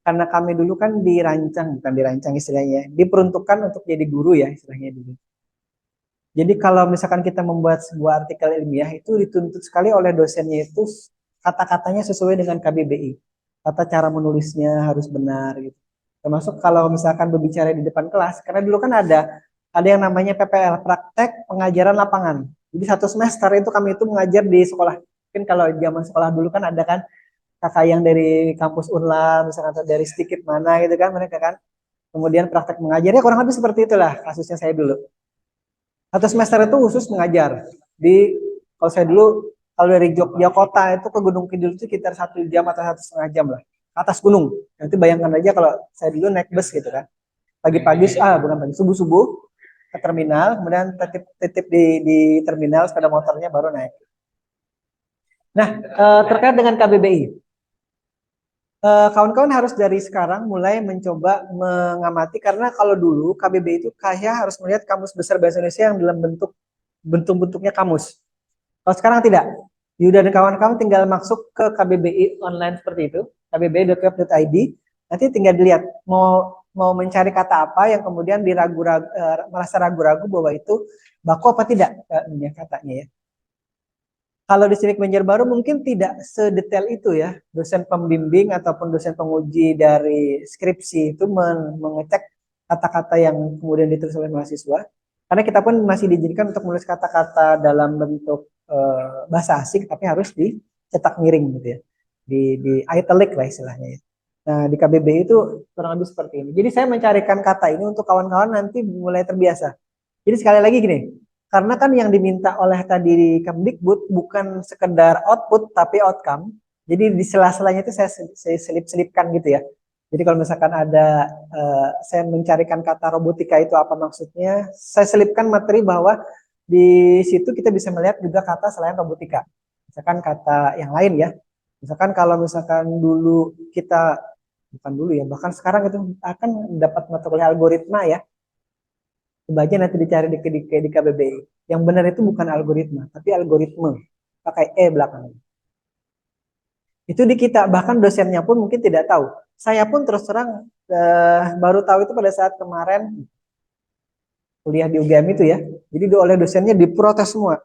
karena kami dulu kan dirancang, bukan dirancang istilahnya, diperuntukkan untuk jadi guru ya istilahnya dulu. Jadi kalau misalkan kita membuat sebuah artikel ilmiah itu dituntut sekali oleh dosennya itu kata-katanya sesuai dengan KBBI. Kata cara menulisnya harus benar gitu. Termasuk kalau misalkan berbicara di depan kelas, karena dulu kan ada yang namanya PPL, praktek pengajaran lapangan. Jadi satu semester itu kami itu mengajar di sekolah. Mungkin kalau zaman sekolah dulu kan ada kan kakak yang dari kampus Unla, misalkan atau dari sedikit mana gitu kan mereka kan. Kemudian praktek mengajarnya kurang lebih seperti itulah kasusnya saya dulu. Satu semester itu khusus mengajar di kalau saya dulu kalau dari Jogja kota itu ke Gunung Kidul itu sekitar 1 jam atau 1,5 jam lah atas gunung. Nanti bayangkan aja kalau saya dulu naik bus gitu kan. Pagi-pagi bukan pagi subuh-subuh ke terminal, kemudian titip di terminal sepeda motornya baru naik. Nah, terkait dengan KBBI, kawan-kawan harus dari sekarang mulai mencoba mengamati karena kalau dulu KBBI itu kayak harus melihat kamus besar bahasa Indonesia yang dalam bentuknya kamus. Kalau sekarang tidak. Yuda dan kawan-kawan tinggal masuk ke KBBI online seperti itu, kbbi.web.id. Nanti tinggal dilihat mau mencari kata apa yang kemudian merasa ragu-ragu bahwa itu baku apa tidak katanya ya. Kalau di Civic Banjarbaru mungkin tidak sedetail itu ya. Dosen pembimbing ataupun dosen penguji dari skripsi itu mengecek kata-kata yang kemudian ditulis oleh mahasiswa. Karena kita pun masih diizinkan untuk menulis kata-kata dalam bentuk bahasa asing, tapi harus dicetak miring gitu ya. Di italic lah istilahnya ya. Nah, di KBBI itu kurang lebih seperti ini. Jadi saya mencarikan kata ini untuk kawan-kawan nanti mulai terbiasa. Jadi sekali lagi gini, karena kan yang diminta oleh tadi di Kemdikbud bukan sekedar output tapi outcome. Jadi di sela-selanya itu saya selip-selipkan gitu ya. Jadi kalau misalkan ada saya mencarikan kata robotika itu apa maksudnya, saya selipkan materi bahwa di situ kita bisa melihat juga kata selain robotika. Misalkan kata yang lain ya. Misalkan kalau misalkan dulu kita bukan dulu ya, bahkan sekarang itu akan dapat mata kuliah algoritma ya. Coba aja nanti dicari di KBBI. Yang benar itu bukan algoritma, tapi algoritme. Pakai E belakangnya. Itu di kita, bahkan dosennya pun mungkin tidak tahu. Saya pun terus terang baru tahu itu pada saat kemarin kuliah di UGM itu ya. Jadi oleh dosennya diprotes semua.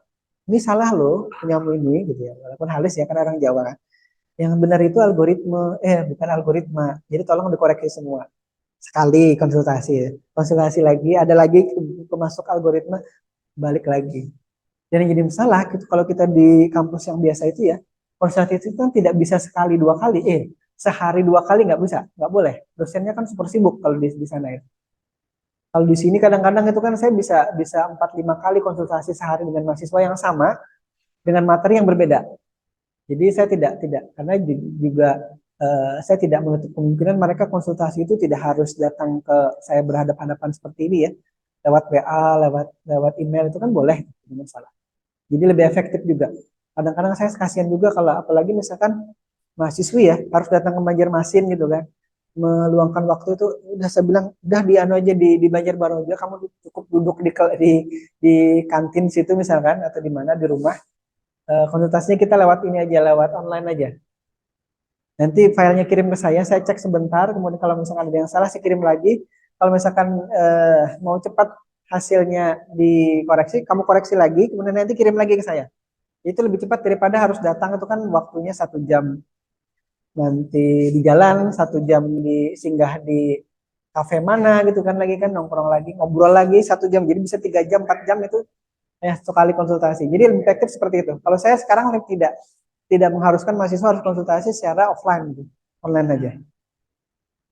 Ini salah loh, penyamu ini gitu ya. Walaupun halus ya, karena orang Jawa kan. Yang benar itu algoritme, bukan algoritma. Jadi tolong dikoreksi semua. Sekali konsultasi ya. Konsultasi lagi, ada lagi masuk algoritma, balik lagi. Dan yang jadi masalah gitu, kalau kita di kampus yang biasa itu ya, konsultasi itu kan tidak bisa sekali 2 kali, sehari 2 kali nggak bisa, nggak boleh. Dosennya kan super sibuk kalau di sana ya. Kalau di sini kadang-kadang itu kan saya bisa 4-5 kali konsultasi sehari dengan mahasiswa yang sama dengan materi yang berbeda. Jadi saya tidak karena juga saya tidak menutup kemungkinan mereka konsultasi itu tidak harus datang ke saya berhadapan-hadapan seperti ini ya. Lewat WA, lewat email itu kan boleh, tidak masalah. Jadi lebih efektif juga. Kadang-kadang saya kasihan juga kalau apalagi misalkan mahasiswi ya harus datang ke Banjarmasin gitu kan, meluangkan waktu itu udah saya bilang udah di anu aja di Banjarbaru aja kamu cukup duduk di kantin situ misalkan atau di mana di rumah. Konsultasinya kita lewat ini aja, lewat online aja. Nanti filenya kirim ke saya cek sebentar, kemudian kalau misalkan ada yang salah, saya kirim lagi. Kalau misalkan mau cepat hasilnya dikoreksi, kamu koreksi lagi, kemudian nanti kirim lagi ke saya. Itu lebih cepat daripada harus datang itu kan waktunya 1 jam. Nanti di jalan 1 jam di singgah di kafe mana gitu kan lagi kan nongkrong lagi ngobrol lagi 1 jam jadi bisa 3 jam 4 jam itu sekali konsultasi. Jadi lebih efektif seperti itu. Kalau saya sekarang tidak mengharuskan mahasiswa harus konsultasi secara offline gitu, online aja.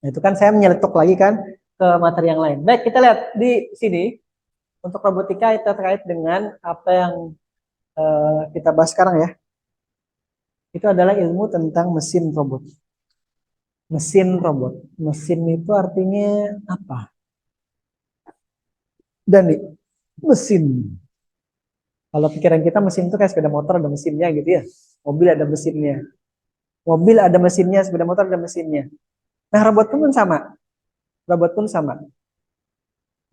Nah, itu kan saya menyeletuk lagi kan ke materi yang lain. Baik, kita lihat di sini untuk robotika itu terkait dengan apa yang kita bahas sekarang ya. Itu adalah ilmu tentang mesin robot. Mesin robot. Mesin itu artinya apa? Dan mesin. Kalau pikiran kita mesin itu kayak sepeda motor ada mesinnya gitu ya. Mobil ada mesinnya. Mobil ada mesinnya, sepeda motor ada mesinnya. Nah, robot pun sama. Robot pun sama.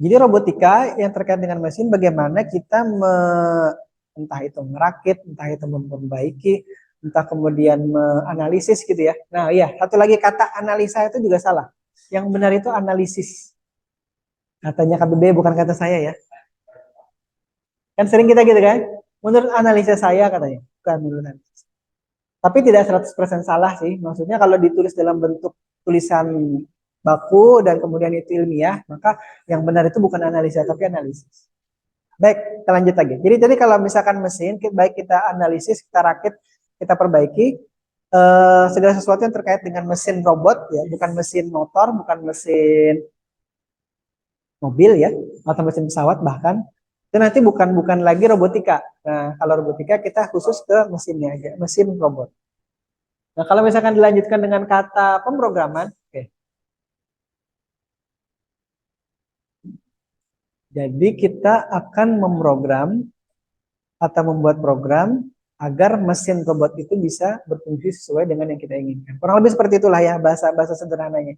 Jadi robotika yang terkait dengan mesin bagaimana kita entah itu merakit, entah itu memperbaiki, entah kemudian menganalisis gitu ya. Nah, iya, satu lagi kata analisa itu juga salah. Yang benar itu analisis. Katanya KBB bukan kata saya ya. Kan sering kita gitu kan? Menurut analisa saya katanya, bukan menurut analisa. Tapi tidak 100% salah sih. Maksudnya kalau ditulis dalam bentuk tulisan baku dan kemudian itu ilmiah, maka yang benar itu bukan analisa tapi analisis. Baik, kita lanjut lagi. Jadi kalau misalkan mesin, baik kita analisis, kita rakit, kita perbaiki, segala sesuatu yang terkait dengan mesin robot, ya, bukan mesin motor, bukan mesin mobil ya, atau mesin pesawat bahkan, itu nanti bukan lagi robotika. Nah, kalau robotika kita khusus ke mesinnya aja, mesin robot. Nah, kalau misalkan dilanjutkan dengan kata pemrograman, oke. Jadi kita akan memprogram atau membuat program agar mesin robot itu bisa berfungsi sesuai dengan yang kita inginkan. Kurang lebih seperti itulah ya bahasa sederhananya.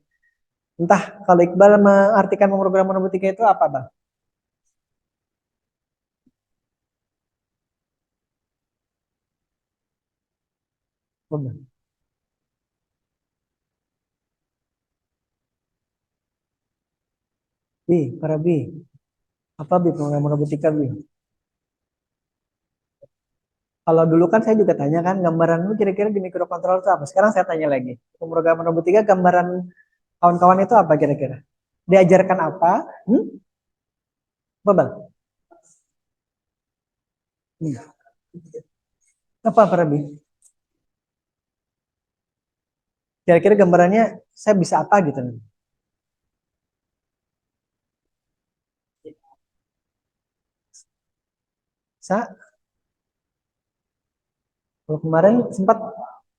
Entah kalau Iqbal mengartikan pemrograman robotika itu apa, Bang? Bang. Bi, para Bi. Apa Bi pemrograman robotika Bi? Kalau dulu kan saya juga tanya kan gambaranmu kira-kira di mikrokontroller itu apa? Sekarang saya tanya lagi. Pemrograman robotika gambaran kawan-kawan itu apa kira-kira? Diajarkan apa? Hmm? Apa Bang? Hmm. Apa para Bi? Kira-kira gambarannya saya bisa apa gitu nih? Sa, kalau kemarin sempat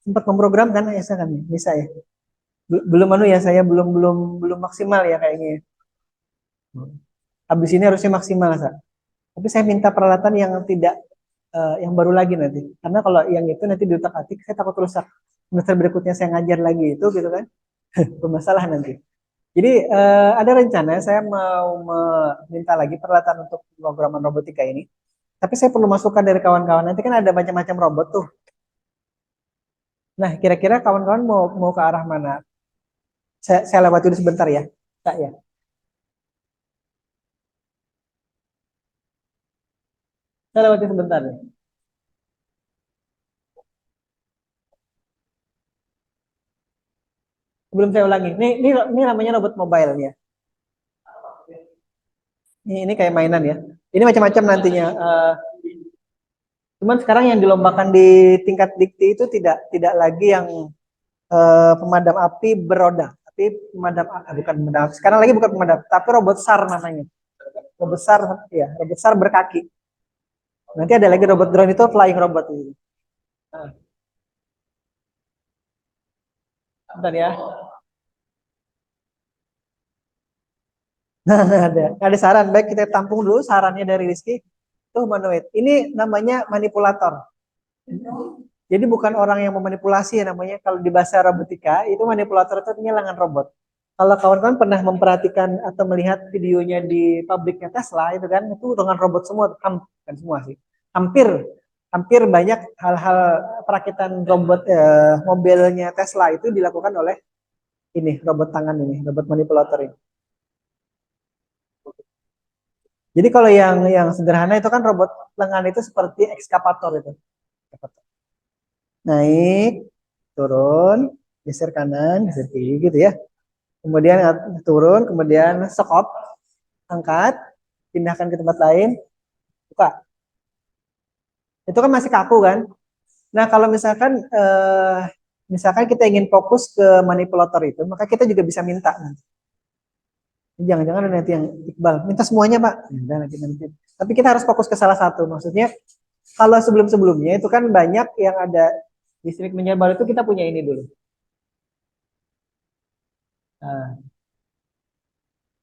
sempat memprogram kan ya saya kan bisa ya. Belum anu ya saya belum belum belum maksimal ya kayaknya. Habis ini harusnya maksimal Sa. Tapi saya minta peralatan yang tidak yang baru lagi nanti. Karena kalau yang itu nanti diutak-atik saya takut rusak. Semester berikutnya saya ngajar lagi itu gitu kan. Bermasalah nanti. Jadi ada rencana saya mau meminta lagi peralatan untuk pemrograman robotika ini. Tapi saya perlu masukan dari kawan-kawan. Nanti kan ada macam-macam robot tuh. Nah, kira-kira kawan-kawan mau ke arah mana? Saya lewati dulu sebentar ya. Kak ya. Saya lewati sebentar nih. Sebelum saya ulangi. Ini namanya robot mobile ya. Ini kayak mainan ya. Ini macam-macam nantinya. Cuman sekarang yang dilombakan di tingkat dikti itu tidak lagi yang pemadam api beroda, tapi bukan pemadam. Sekarang lagi bukan pemadam, tapi robot SAR namanya. Robot SAR ya, robot SAR berkaki. Nanti ada lagi robot drone itu flying robot itu. Nah, bentar ya. Nah, ada saran. Baik, kita tampung dulu sarannya dari Rizky. Tuh humanoid. Ini namanya manipulator. Jadi bukan orang yang memanipulasi ya namanya. Kalau di bahasa robotika itu manipulator itu artinya lengan robot. Kalau kawan-kawan pernah memperhatikan atau melihat videonya di pabriknya Tesla itu dengan robot semua, kan semua sih. Hampir hampir banyak hal-hal perakitan robot mobilnya Tesla itu dilakukan oleh ini robot tangan ini, robot manipulator ini. Jadi kalau yang sederhana itu kan robot lengan itu seperti ekskavator itu. Naik, turun, geser kanan, geser kiri gitu ya. Kemudian turun, kemudian stop, angkat, pindahkan ke tempat lain, buka. Itu kan masih kaku kan? Nah, kalau misalkan kita ingin fokus ke manipulator itu, maka kita juga bisa minta nanti. Jangan-jangan nanti yang Iqbal minta semuanya Pak. Ya, nanti. Tapi kita harus fokus ke salah satu. Maksudnya Kalau sebelum-sebelumnya itu kan banyak yang ada listrik menyebar itu kita punya ini dulu.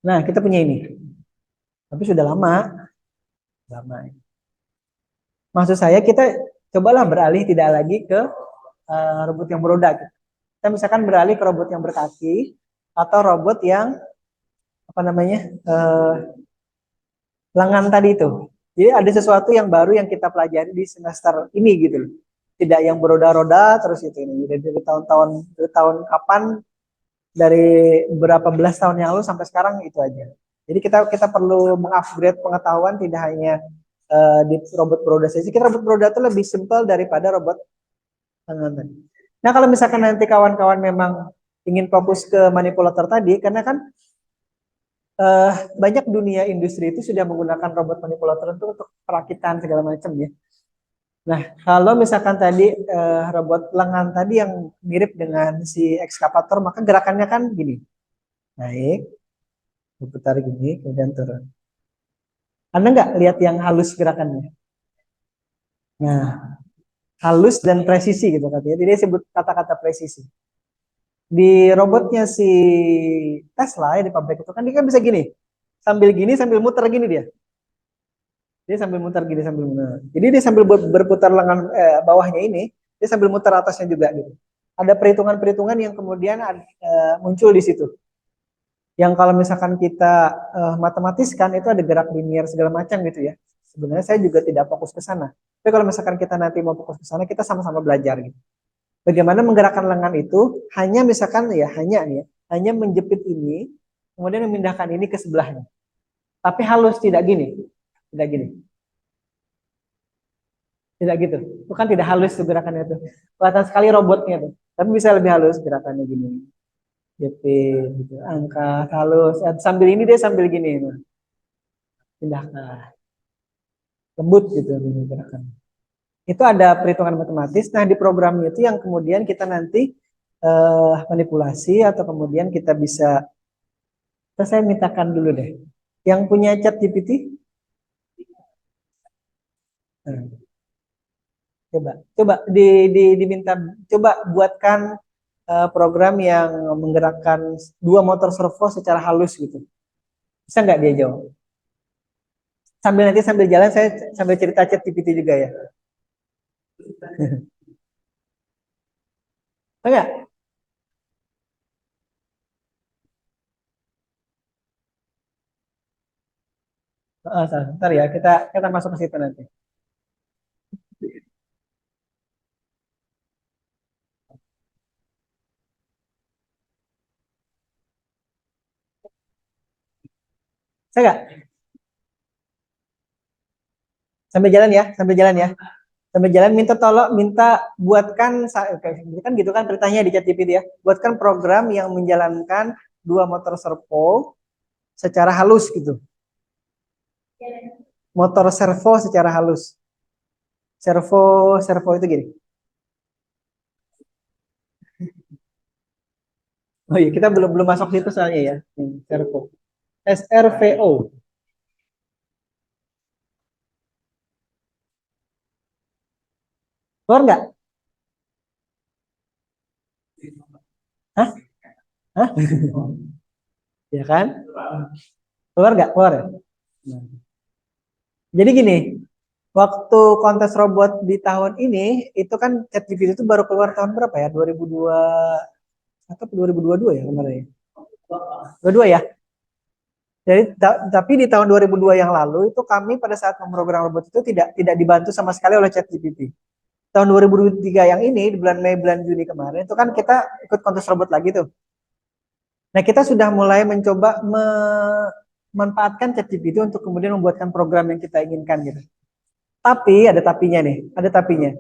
Nah, kita punya ini. Tapi sudah lama, lama. Maksud saya kita cobalah beralih tidak lagi ke robot yang beroda. Kita misalkan beralih ke robot yang berkaki atau robot yang apa namanya lengan tadi itu. Jadi ada sesuatu yang baru yang kita pelajari di semester ini gitu loh. Tidak yang beroda-roda terus itu ini. Jadi dari tahun kapan, dari berapa belas tahun yang lalu sampai sekarang itu aja. Jadi kita perlu mengupgrade pengetahuan tidak hanya di robot beroda saja. Kita robot beroda itu lebih simpel daripada robot lengan tadi. Nah kalau misalkan nanti kawan-kawan memang ingin fokus ke manipulator tadi, karena kan banyak dunia industri itu sudah menggunakan robot manipulator untuk perakitan segala macam ya. Nah, kalau misalkan tadi robot lengan tadi yang mirip dengan si ekskavator, maka gerakannya kan gini, naik, berputar gini, kemudian turun. Anda nggak lihat yang halus gerakannya? Nah, halus dan presisi gitu katanya. Jadi dia sebut kata-kata presisi. Di robotnya si Tesla ya di pabrik itu kan dia kan bisa gini, sambil muter gini dia. Dia sambil muter gini sambil muter. Jadi dia sambil berputar lengan bawahnya ini, dia sambil muter atasnya juga gitu. Ada perhitungan-perhitungan yang kemudian muncul di situ. Yang kalau misalkan kita matematiskan itu ada gerak linear segala macam gitu ya. Sebenarnya saya juga tidak fokus ke sana. Tapi kalau misalkan kita nanti mau fokus ke sana, kita sama-sama belajar gitu. Bagaimana menggerakkan lengan itu hanya misalkan ya hanya menjepit ini, kemudian memindahkan ini ke sebelahnya. Tapi halus tidak gini, tidak gini. Tidak gitu. Itu kan tidak halus tuh gerakannya tuh. Kelihatan sekali robotnya tuh. Tapi bisa lebih halus gerakannya gini. Jepit gitu. Angkat halus. Sambil ini dia sambil gini. Nah. Pindahkan. Lembut gitu gerakan. Itu ada perhitungan matematis. Nah, di programnya itu yang kemudian kita nanti manipulasi atau kemudian kita bisa saya mintakan dulu deh. Yang punya chat GPT? Nah, coba diminta coba buatkan program yang menggerakkan dua motor servo secara halus gitu. Bisa nggak dia jawab? Sambil jalan saya sambil cerita chat GPT juga ya. Enggak? Oh, sebentar ya, kita masuk ke situ nanti. Saya nggak? Sambil jalan ya. Sambil jalan minta buatkan kan gitu kan ceritanya di ChatGPT ya. Buatkan program yang menjalankan dua motor servo secara halus gitu. Motor servo secara halus. Servo itu gini. Oh iya, kita belum belum masuk situ soalnya ya. Servo. SRVO. Keluar nggak? Hah? Hah? Ya kan? Keluar nggak? Keluar ya? Nah. Jadi gini, waktu kontes robot di tahun ini, itu kan ChatGPT itu baru keluar tahun berapa ya? 2002 atau 2022 ya kemarin? 22 ya? Jadi tapi di tahun 2002 yang lalu itu kami pada saat memprogram robot itu tidak dibantu sama sekali oleh ChatGPT. Tahun 2023 yang ini di bulan Mei bulan Juni kemarin itu kan kita ikut kontes robot lagi tuh. Nah, kita sudah mulai mencoba memanfaatkan ChatGPT untuk kemudian membuatkan program yang kita inginkan gitu. Tapi ada tapinya nih, ada tapinya.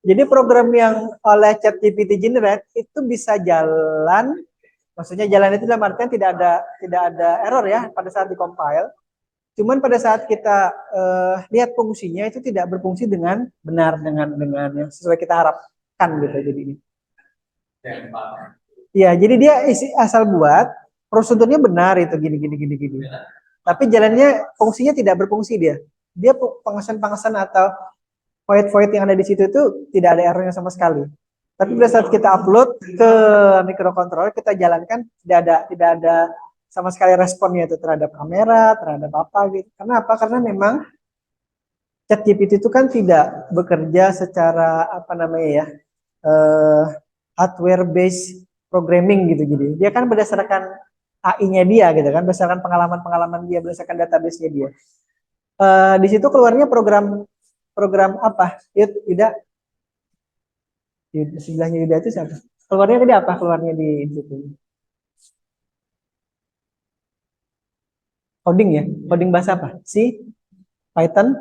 Jadi program yang oleh ChatGPT generate itu bisa jalan, maksudnya jalan itu dalam artian tidak ada error ya pada saat di-compile. Cuman pada saat kita lihat fungsinya itu tidak berfungsi dengan benar dengan yang sesuai kita harapkan gitu jadi ini. Ya, jadi dia asal buat prosedurnya benar itu gini gini gini gini. Tapi jalannya fungsinya tidak berfungsi dia. dia pengesan-pengesan atau void-void yang ada di situ itu tidak ada errornya sama sekali. Tapi pada saat kita upload ke microcontroller, kita jalankan tidak ada sama sekali responnya itu terhadap kamera, terhadap apa gitu. Karena apa? Karena memang ChatGPT itu kan tidak bekerja secara apa namanya ya, eh, hardware based programming gitu. Jadi dia kan berdasarkan AI-nya dia gitu kan, berdasarkan pengalaman-pengalaman dia, berdasarkan database-nya dia. Di situ keluarnya program program apa? Yuda, di sebelahnya Yuda itu siapa? Keluarnya tadi apa? Keluarnya di situ. Coding ya? Coding bahasa apa? C, Python.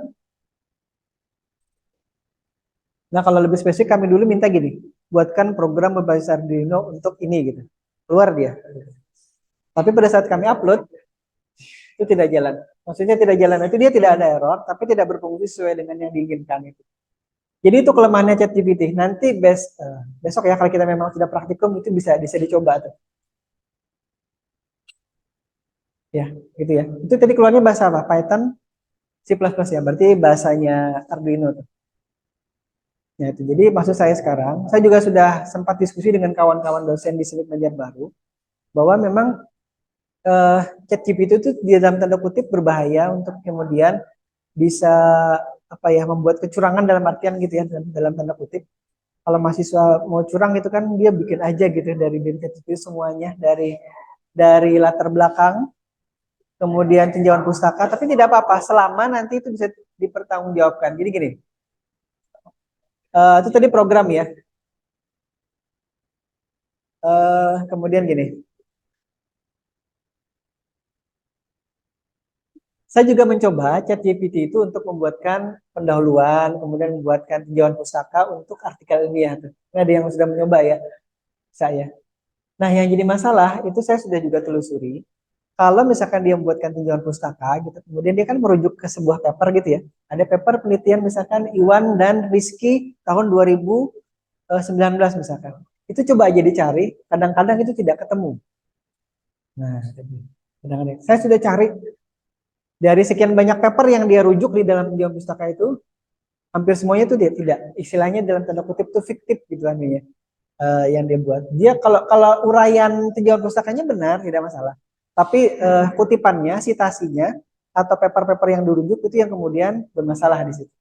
Nah, kalau lebih spesifik kami dulu minta gini, buatkan program berbasis Arduino untuk ini gitu. Keluar dia. Tapi pada saat kami upload itu tidak jalan. Maksudnya tidak jalan itu dia tidak ada error, tapi tidak berfungsi sesuai dengan yang diinginkan itu. Jadi itu kelemahannya ChatGPT. Nanti besok ya kalau kita memang sudah praktikum itu bisa dicoba tuh. Ya, gitu ya. Itu tadi keluarnya bahasa apa? Python, C++ ya. Berarti bahasanya Arduino tuh. Ya itu. Jadi maksud saya sekarang, saya juga sudah sempat diskusi dengan kawan-kawan dosen di Selit Banjarbaru bahwa memang eh, ChatGPT itu di dalam tanda kutip berbahaya untuk kemudian bisa apa ya membuat kecurangan dalam artian gitu ya dalam tanda kutip. Kalau mahasiswa mau curang itu kan dia bikin aja gitu ya, dari ChatGPT semuanya dari latar belakang kemudian tinjauan pustaka tapi tidak apa-apa selama nanti itu bisa dipertanggungjawabkan. Jadi gini, itu tadi program ya. Kemudian gini, saya juga mencoba ChatGPT itu untuk membuatkan pendahuluan, kemudian membuatkan tinjauan pustaka untuk artikel ilmiah tuh. Ini ada yang sudah mencoba ya, saya. Nah, yang jadi masalah itu saya sudah juga telusuri. Kalau misalkan dia membuatkan tinjauan pustaka gitu, kemudian dia kan merujuk ke sebuah paper gitu ya. Ada paper penelitian misalkan Iwan dan Rizky tahun 2019 misalkan. Itu coba aja dicari, kadang-kadang itu tidak ketemu. Nah, kadang-kadang saya sudah cari dari sekian banyak paper yang dia rujuk di dalam tinjauan pustaka itu, hampir semuanya itu dia tidak istilahnya dalam tanda kutip itu fiktif gitu kan ya. Yang dia buat. Dia kalau kalau uraian tinjauan pustakanya benar tidak masalah. Tapi kutipannya, citasinya atau paper-paper yang dirujuk itu yang kemudian bermasalah di situ.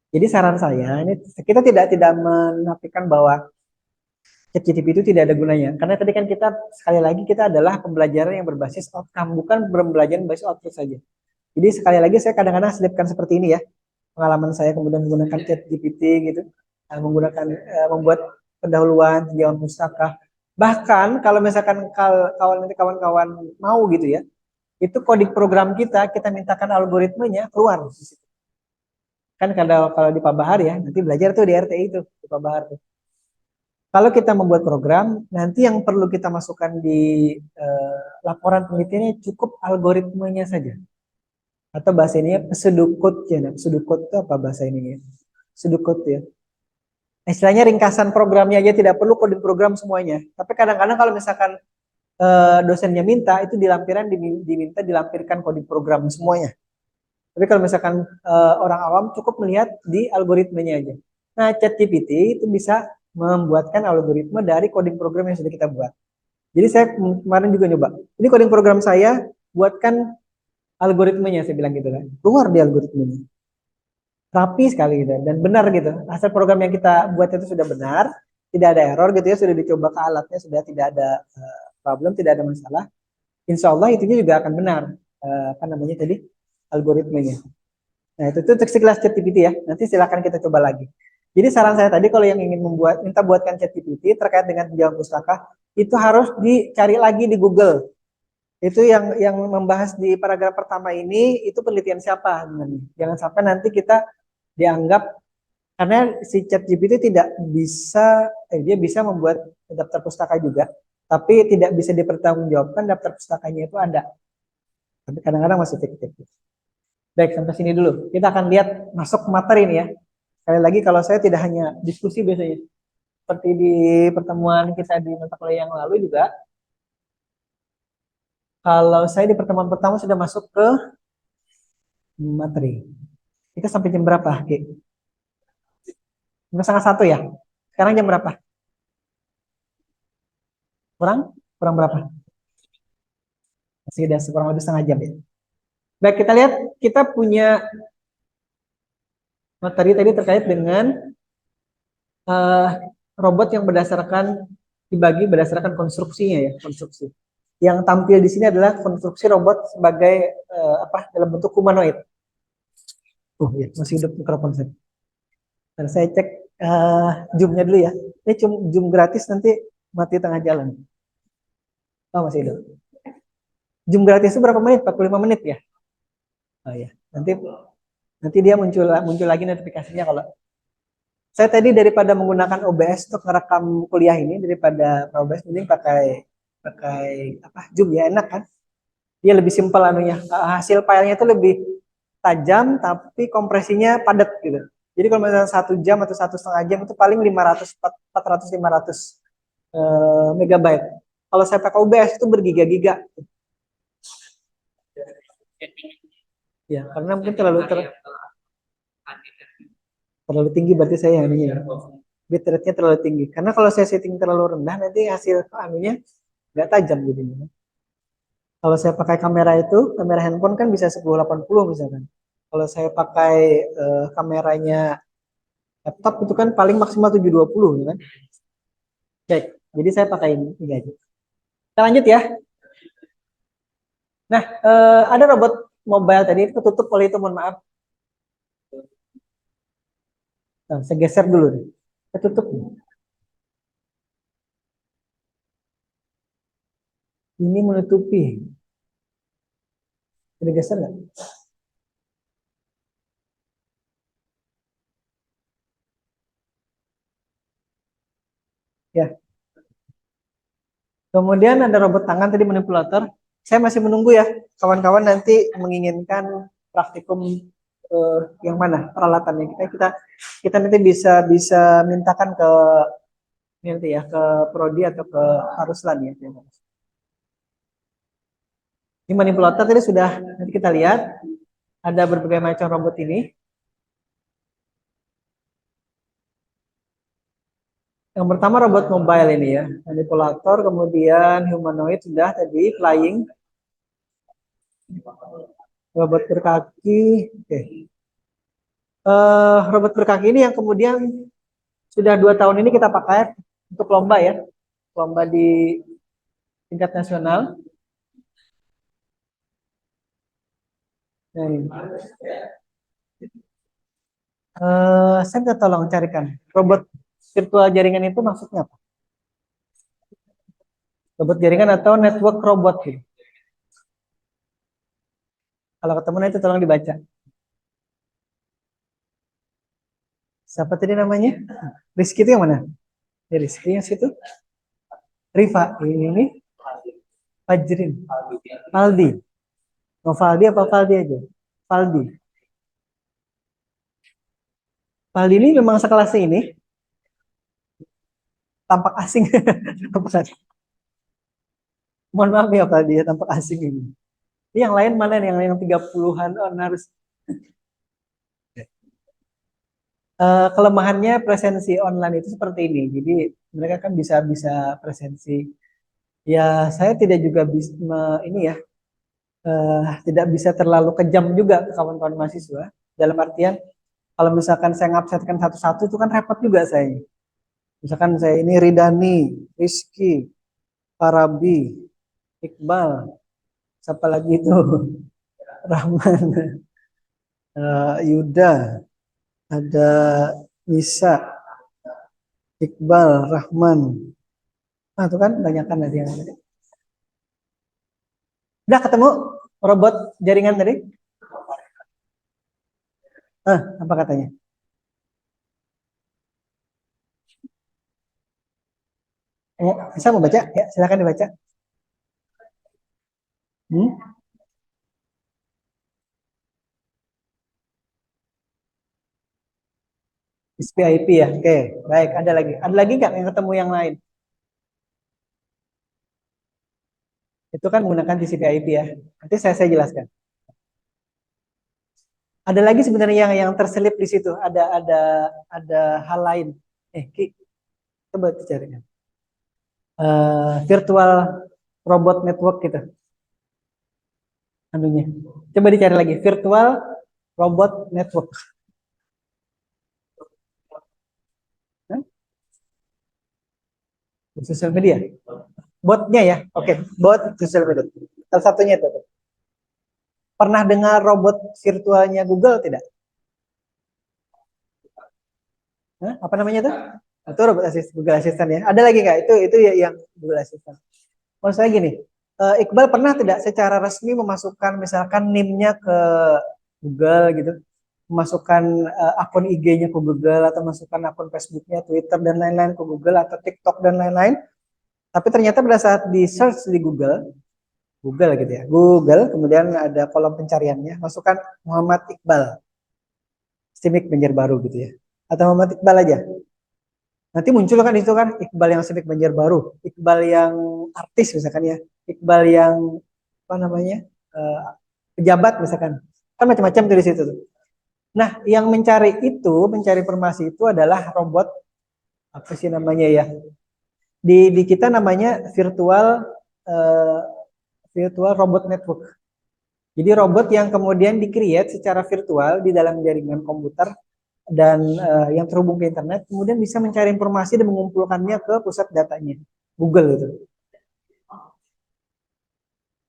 Jadi saran saya ini kita tidak menafikan bahwa ChatGPT itu tidak ada gunanya. Karena tadi kan kita sekali lagi kita adalah pembelajaran yang berbasis outcome bukan pembelajaran berbasis output saja. Jadi sekali lagi saya kadang-kadang selipkan seperti ini ya pengalaman saya kemudian menggunakan ChatGPT gitu, menggunakan membuat pendahuluan, tinjauan pustaka. Bahkan kalau misalkan kawan-kawan mau gitu ya, itu coding program kita mintakan algoritmanya keluar. Kan kalau di Pak Bahar ya, nanti belajar tuh di RTI itu, di Pak Bahar tuh. Kalau kita membuat program, nanti yang perlu kita masukkan di laporan penelitiannya cukup algoritmanya saja. Atau bahasa ini pseudocode ya, pseudocode itu apa bahasa ini ya? Pseudocode ya. Istilahnya ringkasan programnya aja tidak perlu coding program semuanya. Tapi kadang-kadang kalau misalkan dosennya minta itu diminta dilampirkan coding program semuanya. Tapi kalau misalkan orang awam cukup melihat di algoritmanya aja. Nah, ChatGPT itu bisa membuatkan algoritma dari coding program yang sudah kita buat. Jadi saya kemarin juga nyoba. Ini coding program saya buatkan algoritmanya saya bilang gitu kan. Keluar di algoritmanya. Rapi sekali gitu dan benar gitu. Hasil program yang kita buat itu sudah benar, tidak ada error gitu ya, sudah dicoba ke alatnya sudah tidak ada problem, tidak ada masalah. Insya Allah itunya juga akan benar. Apa namanya tadi algoritmanya. Nah itu tuh sekilas ChatGPT ya. Nanti silakan kita coba lagi. Jadi saran saya tadi kalau yang ingin minta buatkan ChatGPT terkait dengan penjawab pustaka itu harus dicari lagi di Google. Itu yang membahas di paragraf pertama ini itu penelitian siapa sebenarnya. Jangan sampai nanti kita dianggap karena si ChatGPT tidak bisa dia bisa membuat daftar pustaka juga, tapi tidak bisa dipertanggungjawabkan daftar pustakanya itu ada. Tapi kadang-kadang masih fiktif. Baik, sampai sini dulu. Kita akan lihat masuk ke materi ini ya. Sekali lagi kalau saya tidak hanya diskusi biasanya. Seperti di pertemuan kita di mata kuliah yang lalu juga. Kalau saya di pertemuan pertama sudah masuk ke materi. Kita sampai jam berapa, Ki? Jam setengah satu ya? Sekarang jam berapa? Kurang? Kurang berapa? Masih ada kurang lebih setengah jam ya. Baik, kita lihat kita punya materi tadi terkait dengan eh, robot yang dibagi berdasarkan konstruksinya ya, konstruksi. Yang tampil di sini adalah konstruksi robot sebagai apa dalam bentuk humanoid. Ya, masih hidup mikrofon saya. Dan saya cek zoomnya dulu ya. Ini zoom gratis nanti mati tengah jalan. Oh, masih hidup. Zoom gratis itu berapa menit? 45 menit ya? Oh ya. Nanti nanti dia muncul muncul lagi notifikasinya kalau saya tadi daripada menggunakan OBS untuk merekam kuliah ini daripada OBS mending pakai pakai apa Zoom ya enak kan? Dia lebih simpel anunya. Hasil filenya itu lebih tajam tapi kompresinya padat gitu. Jadi kalau misalnya 1 jam atau 1,5 jam itu paling 500 400 500 megabyte. Kalau saya pakai OBS itu bergiga-giga. Ya, karena mungkin terlalu tinggi berarti saya anunya ya. Bitrate-nya terlalu tinggi. Karena kalau saya setting terlalu rendah nanti hasil anunya nggak tajam jadinya. Kalau saya pakai kamera itu, kamera handphone kan bisa 1080 misalkan. Kalau saya pakai kameranya laptop itu kan paling maksimal 720 ya kan. Baik, jadi saya pakai ini aja. Kita lanjut ya. Nah, ada robot mobile tadi itu ketutup oleh itu, mohon maaf. Nah, saya geser dulu nih. Ketutup. Ini menutupi. Ini geser nggak? Ya. Kemudian ada robot tangan tadi manipulator. Saya masih menunggu ya. Kawan-kawan nanti menginginkan praktikum yang mana peralatannya kita kita nanti bisa bisa mintakan ke nanti ya ke prodi atau ke Aruslan ya. Ini manipulator tadi sudah nanti kita lihat ada berbagai macam robot ini. Yang pertama robot mobile ini ya, manipulator, kemudian humanoid sudah tadi, flying, robot berkaki. Oke. Robot berkaki ini yang kemudian sudah 2 tahun ini kita pakai untuk lomba ya, lomba di tingkat nasional. Nah, ini. Saya minta tolong carikan robot virtual jaringan itu maksudnya apa? Robot jaringan atau network robot gitu. Kalau ketemu itu tolong dibaca. Siapa tadi namanya? Rizky itu yang mana? Ya, Rizky yang situ. Riva ini Fajrin. Faldi. Mau Faldi apa Faldi aja? Faldi. Faldi ini memang sekelas ini tampak asing. Tampak asing. Mohon maaf ya Faldi ya tampak asing ini. Ini yang lain mana nih? Yang lain yang 30-an on harus kelemahannya presensi online itu seperti ini. Jadi mereka kan bisa bisa presensi. Ya saya tidak juga bisa ini ya tidak bisa terlalu kejam juga ke kawan-kawan mahasiswa. Dalam artian kalau misalkan saya ngabsenkan satu-satu itu kan repot juga saya. Misalkan saya ini Ridani, Rizky, Farabi, Iqbal, siapa lagi itu? Rahman, Yuda, ada Nisa, Iqbal, Rahman. Nah, itu kan banyak kan tadi yang ada. Udah ketemu robot jaringan tadi? Apa katanya? Bisa mau baca? Ya, silakan dibaca. Hmm? VIP ya. Oke, baik. Ada lagi. Ada lagi nggak yang ketemu yang lain? Itu kan menggunakan TCP IP ya. Nanti saya jelaskan. Ada lagi sebenarnya yang terselip di situ. Ada hal lain. Ki, coba dicari. Virtual robot network gitu. Anunya. Coba dicari lagi. Virtual robot network. Hah? Sosial media. Botnya ya. Oke, bot sosial media. Salah satunya itu. Pernah dengar robot virtualnya Google tidak? Hah? Apa namanya tuh? Itu robot Google Assistant ya. Ada lagi nggak? Itu ya yang Google Assistant. Maksud saya gini, Iqbal pernah tidak secara resmi memasukkan misalkan NIM-nya ke Google gitu, memasukkan akun IG-nya ke Google atau masukkan akun Facebook-nya, Twitter dan lain-lain ke Google atau TikTok dan lain-lain. Tapi ternyata pada saat di search di Google gitu ya, Google, kemudian ada kolom pencariannya, masukkan Muhammad Iqbal, Stimik Banjarbaru gitu ya, atau Muhammad Iqbal aja. Nanti muncul kan itu kan Iqbal yang Stimik Banjarbaru, Iqbal yang artis misalkan ya, Iqbal yang apa namanya uh, pejabat misalkan, kan macam-macam tuh di situ tuh. Nah, yang mencari informasi itu adalah robot apa sih namanya ya? Di kita namanya uh, virtual robot network. Jadi robot yang kemudian di-create secara virtual di dalam jaringan komputer dan yang terhubung ke internet, kemudian bisa mencari informasi dan mengumpulkannya ke pusat datanya, Google itu.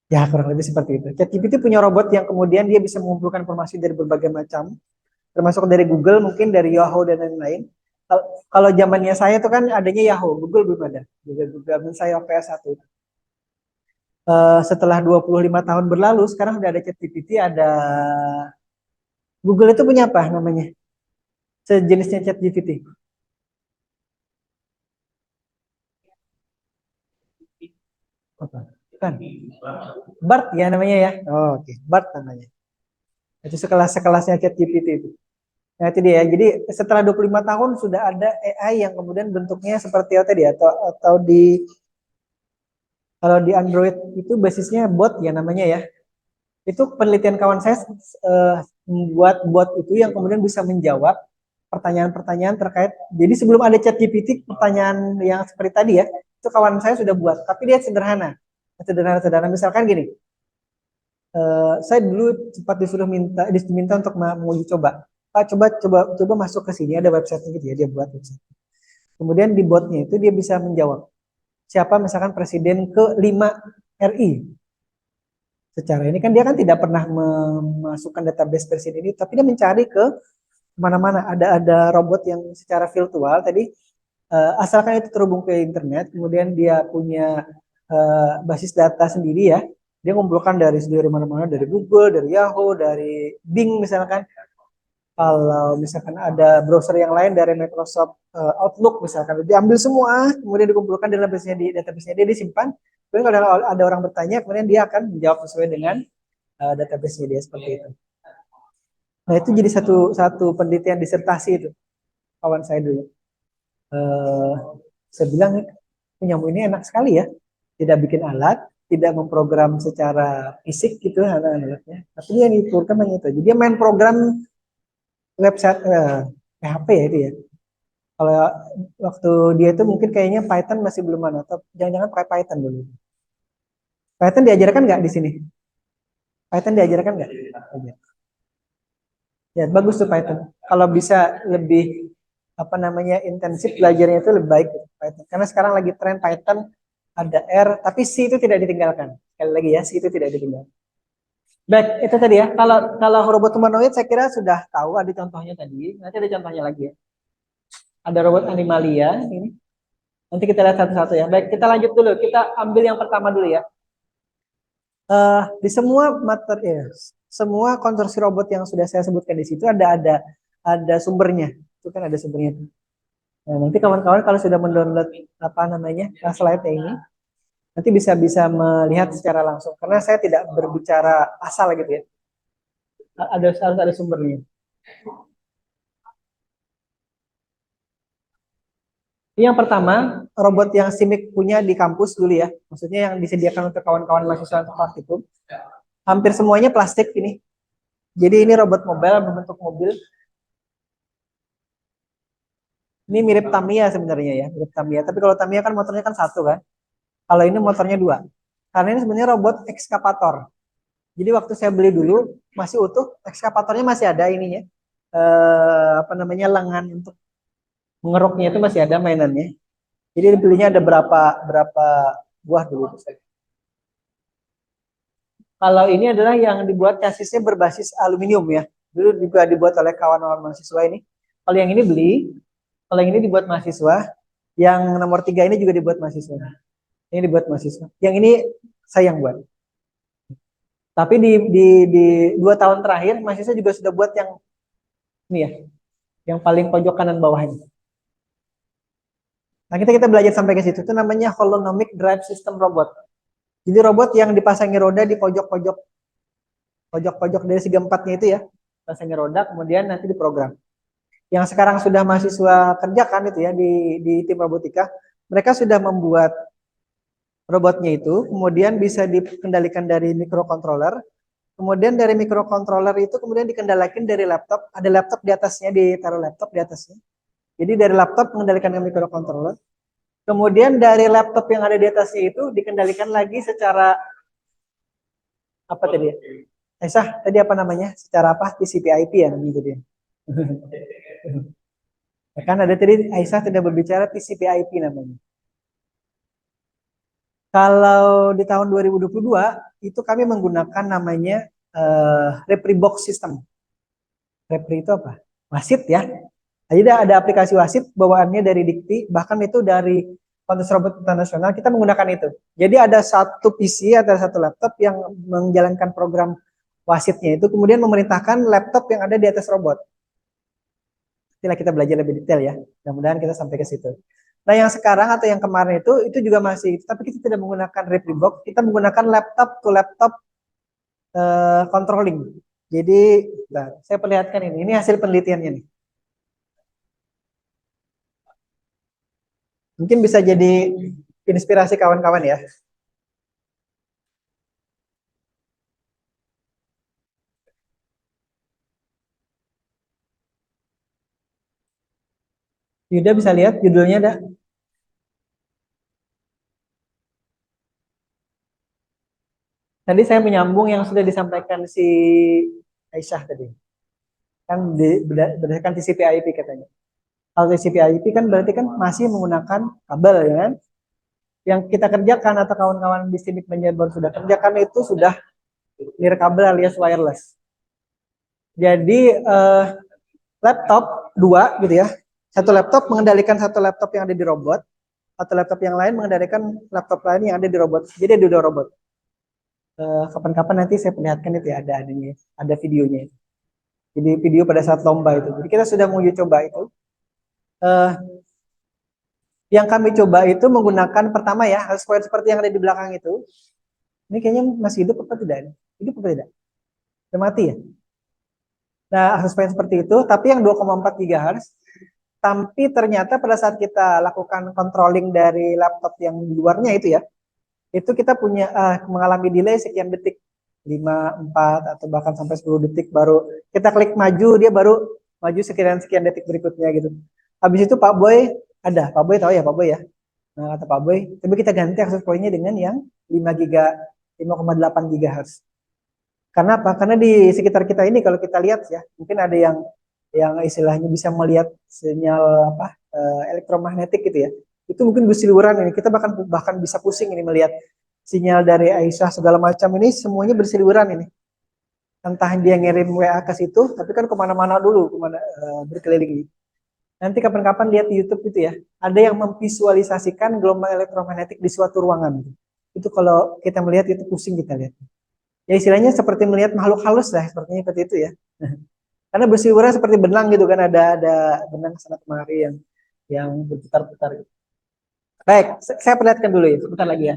Ya kurang lebih seperti itu. ChatGPT punya robot yang kemudian dia bisa mengumpulkan informasi dari berbagai macam, termasuk dari Google, mungkin dari Yahoo dan lain-lain. Kalau zamannya saya itu kan adanya Yahoo, Google belum ada. Google saya PS1. Setelah 25 tahun berlalu, sekarang sudah ada ChatGPT, ada Google itu punya apa namanya? Sejenisnya ChatGPT. Apa? Kan? Bart ya namanya ya. Oh, oke, Bart namanya. Itu sekelasnya ChatGPT itu. Nah, itu dia. Jadi setelah 25 tahun sudah ada AI yang kemudian bentuknya seperti apa tadi atau di kalau di Android itu basisnya bot ya namanya ya. Itu penelitian kawan saya membuat bot itu yang kemudian bisa menjawab pertanyaan-pertanyaan terkait. Jadi sebelum ada ChatGPT, pertanyaan yang seperti tadi ya, itu kawan saya sudah buat. Tapi dia sederhana, sederhana. Misalkan gini, saya dulu sempat disuruh diminta untuk menguji coba. Pak, coba masuk ke sini ada website gitu ya, dia buat website. Kemudian di botnya itu dia bisa menjawab siapa misalkan presiden ke-5 RI. Secara ini kan dia kan tidak pernah memasukkan database presiden ini, tapi dia mencari ke mana-mana. Ada robot yang secara virtual tadi, asalkan itu terhubung ke internet, kemudian dia punya basis data sendiri ya, dia mengumpulkan dari mana-mana, dari Google, dari Yahoo, dari Bing misalkan. Kalau misalkan ada browser yang lain dari Microsoft Outlook misalkan, diambil semua, kemudian dikumpulkan dalam database-nya dia disimpan. Kemudian kalau ada orang bertanya, kemudian dia akan menjawab sesuai dengan database-nya dia seperti itu. Nah itu jadi satu penelitian disertasi itu kawan saya dulu. Uh, saya bilang punyamu ini enak sekali ya, tidak bikin alat, tidak memprogram secara fisik gitu alat-alatnya, tapi dia diturunkan hanya itu. Jadi dia main program website PHP ya itu ya. Kalau waktu dia itu mungkin kayaknya Python masih belum ada, atau jangan-jangan pakai Python dulu. Python diajarkan nggak di sini? Python diajarkan nggak? Ya bagus tuh Python. Kalau bisa lebih apa namanya intensif belajarnya itu lebih baik gitu, Python. Karena sekarang lagi tren Python ada R, tapi C itu tidak ditinggalkan. Sekali lagi ya, C itu tidak ditinggalkan. Baik, itu tadi ya. Kalau robot humanoid saya kira sudah tahu ada contohnya tadi. Nanti ada contohnya lagi ya. Ada robot Animalia ini. Nanti kita lihat satu-satu ya. Baik, kita lanjut dulu. Kita ambil yang pertama dulu ya. Di semua materi, semua konstruksi robot yang sudah saya sebutkan di situ ada sumbernya. Itu kan ada sumbernya. Nah, nanti kawan-kawan kalau sudah mendownload apa namanya slide ini, nanti bisa melihat secara langsung. Karena saya tidak berbicara asal gitu ya. Harus ada sumbernya. Yang pertama, robot yang Simic punya di kampus dulu ya. Maksudnya yang disediakan untuk kawan-kawan mahasiswa untuk praktikum. Hampir semuanya plastik ini. Jadi ini robot mobile berbentuk mobil. Ini mirip Tamiya sebenarnya ya, mirip Tamiya. Tapi kalau Tamiya kan motornya kan satu kan. Kalau ini motornya dua. Karena ini sebenarnya robot ekskavator. Jadi waktu saya beli dulu masih utuh, ekskavatornya masih ada ininya. Apa namanya, lengan untuk mengeruknya itu masih ada mainannya. Jadi belinya ada berapa berapa buah dulu tuh saya. Kalau ini adalah yang dibuat chassisnya berbasis aluminium ya. Dulu juga dibuat oleh kawan-kawan mahasiswa ini. Kalau yang ini beli, kalau yang ini dibuat mahasiswa, yang nomor 3 ini juga dibuat mahasiswa. Ini dibuat mahasiswa. Yang ini sayang buat. Tapi di 2 tahun terakhir mahasiswa juga sudah buat yang ini ya, yang paling pojok kanan bawah ini. Nah kita belajar sampai ke situ. Itu namanya holonomic drive system robot. Jadi robot yang dipasangi roda di pojok-pojok dari segi empatnya itu ya, pasangi roda kemudian nanti diprogram. Yang sekarang sudah mahasiswa kerjakan itu ya di tim robotika, mereka sudah membuat robotnya itu, kemudian bisa dikendalikan dari microcontroller. Kemudian dari microcontroller itu kemudian dikendalikan dari laptop. Ada laptop di atasnya, ditaruh laptop di atasnya. Jadi dari laptop mengendalikan ke microcontroller. Kemudian dari laptop yang ada di atasnya itu dikendalikan lagi secara apa tadi? Aisyah, tadi apa namanya? Secara apa? TCP/IP ya namanya tadi. Kan ada tadi Aisyah tidak berbicara TCP/IP namanya. Kalau di tahun 2022 itu kami menggunakan namanya Repribox System. Repri itu apa? Wasit ya. Jadi ada aplikasi wasit bawaannya dari Dikti, bahkan itu dari Kontes Robot Internasional kita menggunakan itu. Jadi ada satu PC atau satu laptop yang menjalankan program wasitnya itu, kemudian memerintahkan laptop yang ada di atas robot. Setelah kita belajar lebih detail ya. Mudah-mudahan kita sampai ke situ. Nah yang sekarang atau yang kemarin itu juga masih, tapi kita tidak menggunakan Repribox, kita menggunakan laptop to laptop controlling. Jadi, nah, saya perlihatkan ini hasil penelitiannya nih. Mungkin bisa jadi inspirasi kawan-kawan ya. Yuda bisa lihat judulnya ada. Tadi saya menyambung yang sudah disampaikan si Aisyah tadi. Kan berdasarkan TCP/IP katanya. Kalau TCP/IP kan berarti kan masih menggunakan kabel ya kan? Yang kita kerjakan atau kawan-kawan di sini penyebar sudah kerjakan itu sudah nirkabel alias wireless. Jadi laptop dua gitu ya. Satu laptop mengendalikan satu laptop yang ada di robot, atau laptop yang lain mengendalikan laptop lain yang ada di robot. Jadi ada dua robot. Kapan-kapan nanti saya perlihatkan itu ya, ada videonya. Jadi video pada saat lomba itu. Jadi kita sudah menguji coba itu. Uh, yang kami coba itu menggunakan pertama ya, square seperti yang ada di belakang itu. Ini kayaknya masih hidup apa tidak? Hidup apa tidak? Sudah mati ya? Nah, sesuai seperti itu, tapi yang 2,4 GHz. Tapi ternyata pada saat kita lakukan controlling dari laptop yang di luarnya itu ya, itu kita punya mengalami delay sekian detik, 5, 4, atau bahkan sampai 10 detik baru kita klik maju, dia baru maju sekian detik berikutnya gitu. Habis itu Pak Boy ada, Pak Boy tahu ya Pak Boy ya. Nah, kata Pak Boy, tapi kita ganti akses poinnya dengan yang 5 giga, 5,8 GHz. Karena apa? Karena di sekitar kita ini kalau kita lihat ya, mungkin ada yang istilahnya bisa melihat sinyal apa elektromagnetik gitu ya. Itu mungkin berseliweran ini. Kita bahkan bisa pusing ini melihat sinyal dari Aisyah segala macam ini semuanya berseliweran ini. Entah dia ngirim WA ke situ, tapi kan kemana-mana dulu, kemana berkeliling ini. Nanti kapan-kapan lihat di YouTube itu ya, ada yang memvisualisasikan gelombang elektromagnetik di suatu ruangan. Itu kalau kita melihat itu pusing kita lihat. Ya istilahnya seperti melihat makhluk halus lah, sepertinya seperti itu ya. Karena berseliweran seperti benang gitu kan, ada benang sana kemari yang berputar-putar gitu. Baik, saya perlihatkan dulu ya sebentar lagi ya.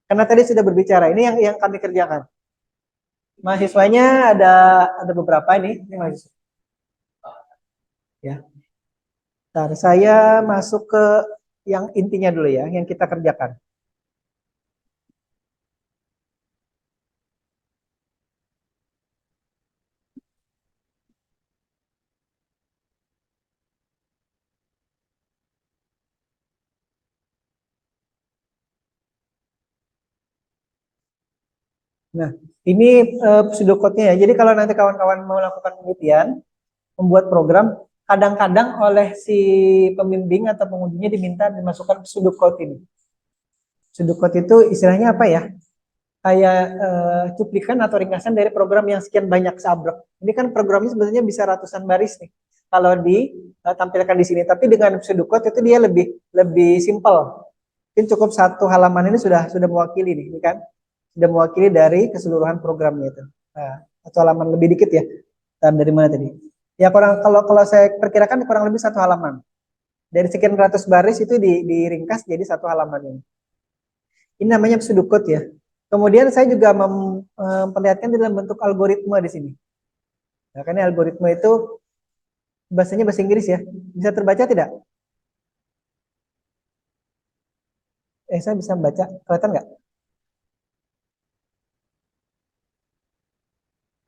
Karena tadi sudah berbicara, ini yang kami kerjakan. Mahasiswanya ada beberapa ini mahasiswa. Ya. Ntar saya masuk ke yang intinya dulu ya, yang kita kerjakan. Nah, ini pseudocode-nya ya. Jadi kalau nanti kawan-kawan mau melakukan penelitian, membuat program, kadang-kadang oleh si pembimbing atau pengujinya diminta dimasukkan pseudocode ini. Pseudocode itu istilahnya apa ya? Kayak cuplikan atau ringkasan dari program yang sekian banyak sabrek. Ini kan programnya sebenarnya bisa ratusan baris nih. Kalau ditampilkan di sini, tapi dengan pseudocode itu dia lebih lebih simpel. Mungkin cukup satu halaman ini sudah mewakili nih, ini kan sudah mewakili dari keseluruhan programnya itu. Nah, satu halaman lebih dikit ya. Dan dari mana tadi? Ya kurang kalau saya perkirakan kurang lebih satu halaman. Dari sekian ratus baris itu diringkas jadi satu halaman ini. Ini namanya pseudocode ya. Kemudian saya juga memperlihatkan dalam bentuk algoritma di sini. Nah, karena algoritma itu bahasanya bahasa Inggris ya. Bisa terbaca tidak? Saya bisa membaca. Kelihatan nggak?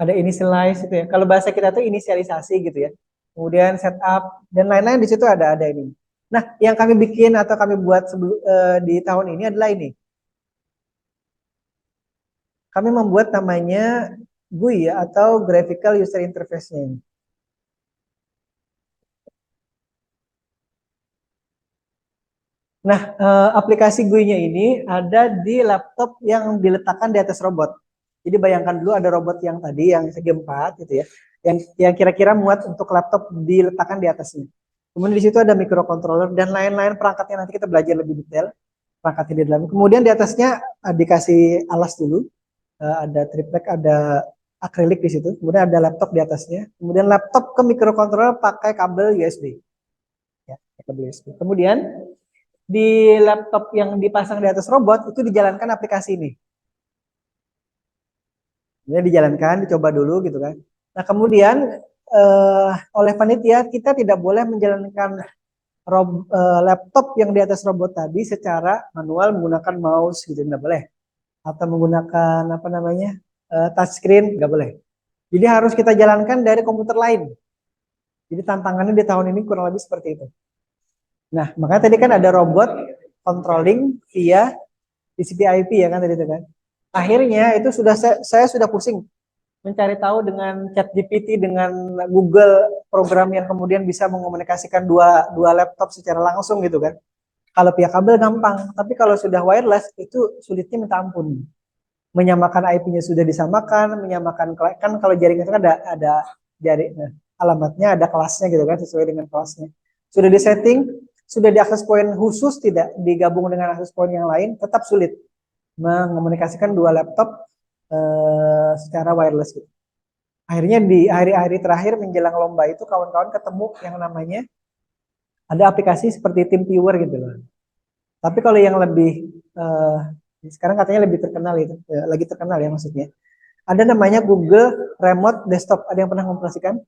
Ada initialize itu ya. Kalau bahasa kita tuh inisialisasi gitu ya. Kemudian setup dan lain-lain di situ ada ini. Nah, yang kami bikin atau kami buat di tahun ini adalah ini. Kami membuat namanya GUI ya, atau Graphical User Interface-nya ini. Nah, aplikasi GUI-nya ini ada di laptop yang diletakkan di atas robot. Jadi bayangkan dulu ada robot yang tadi yang segi 4 gitu ya, yang kira-kira muat untuk laptop diletakkan di atasnya. Kemudian di situ ada microcontroller dan lain-lain perangkatnya, nanti kita belajar lebih detail perangkatnya di dalam. Kemudian di atasnya dikasih alas dulu, ada triplek, ada akrilik di situ. Kemudian ada laptop di atasnya. Kemudian laptop ke microcontroller pakai kabel USB. Ya, kabel USB. Kemudian di laptop yang dipasang di atas robot itu dijalankan aplikasi ini. Ini dijalankan, dicoba dulu gitu kan. Nah kemudian oleh panitia kita tidak boleh menjalankan laptop yang di atas robot tadi secara manual menggunakan mouse gitu, nggak boleh. Atau menggunakan apa namanya touchscreen, nggak boleh. Jadi harus kita jalankan dari komputer lain. Jadi tantangannya di tahun ini kurang lebih seperti itu. Nah makanya tadi kan ada robot controlling via TCP IP ya kan tadi itu kan. Akhirnya itu saya sudah pusing mencari tahu dengan ChatGPT, dengan Google, program yang kemudian bisa mengkomunikasikan dua laptop secara langsung gitu kan. Kalau via kabel gampang, tapi kalau sudah wireless itu sulitnya minta ampun. Menyamakan IP-nya sudah disamakan, menyamakan kan kalau jaringan itu kan ada jaring, alamatnya ada kelasnya gitu kan, sesuai dengan kelasnya. Sudah disetting, sudah diakses poin khusus, tidak digabung dengan akses poin yang lain, tetap sulit mengomunikasikan dua laptop secara wireless gitu. Akhirnya di hari-hari terakhir menjelang lomba itu kawan-kawan ketemu yang namanya ada aplikasi seperti TeamViewer gitu loh. Tapi kalau yang lebih sekarang katanya lebih terkenal itu, lagi terkenal ya maksudnya. Ada namanya Google Remote Desktop. Ada yang pernah mengoperasikan?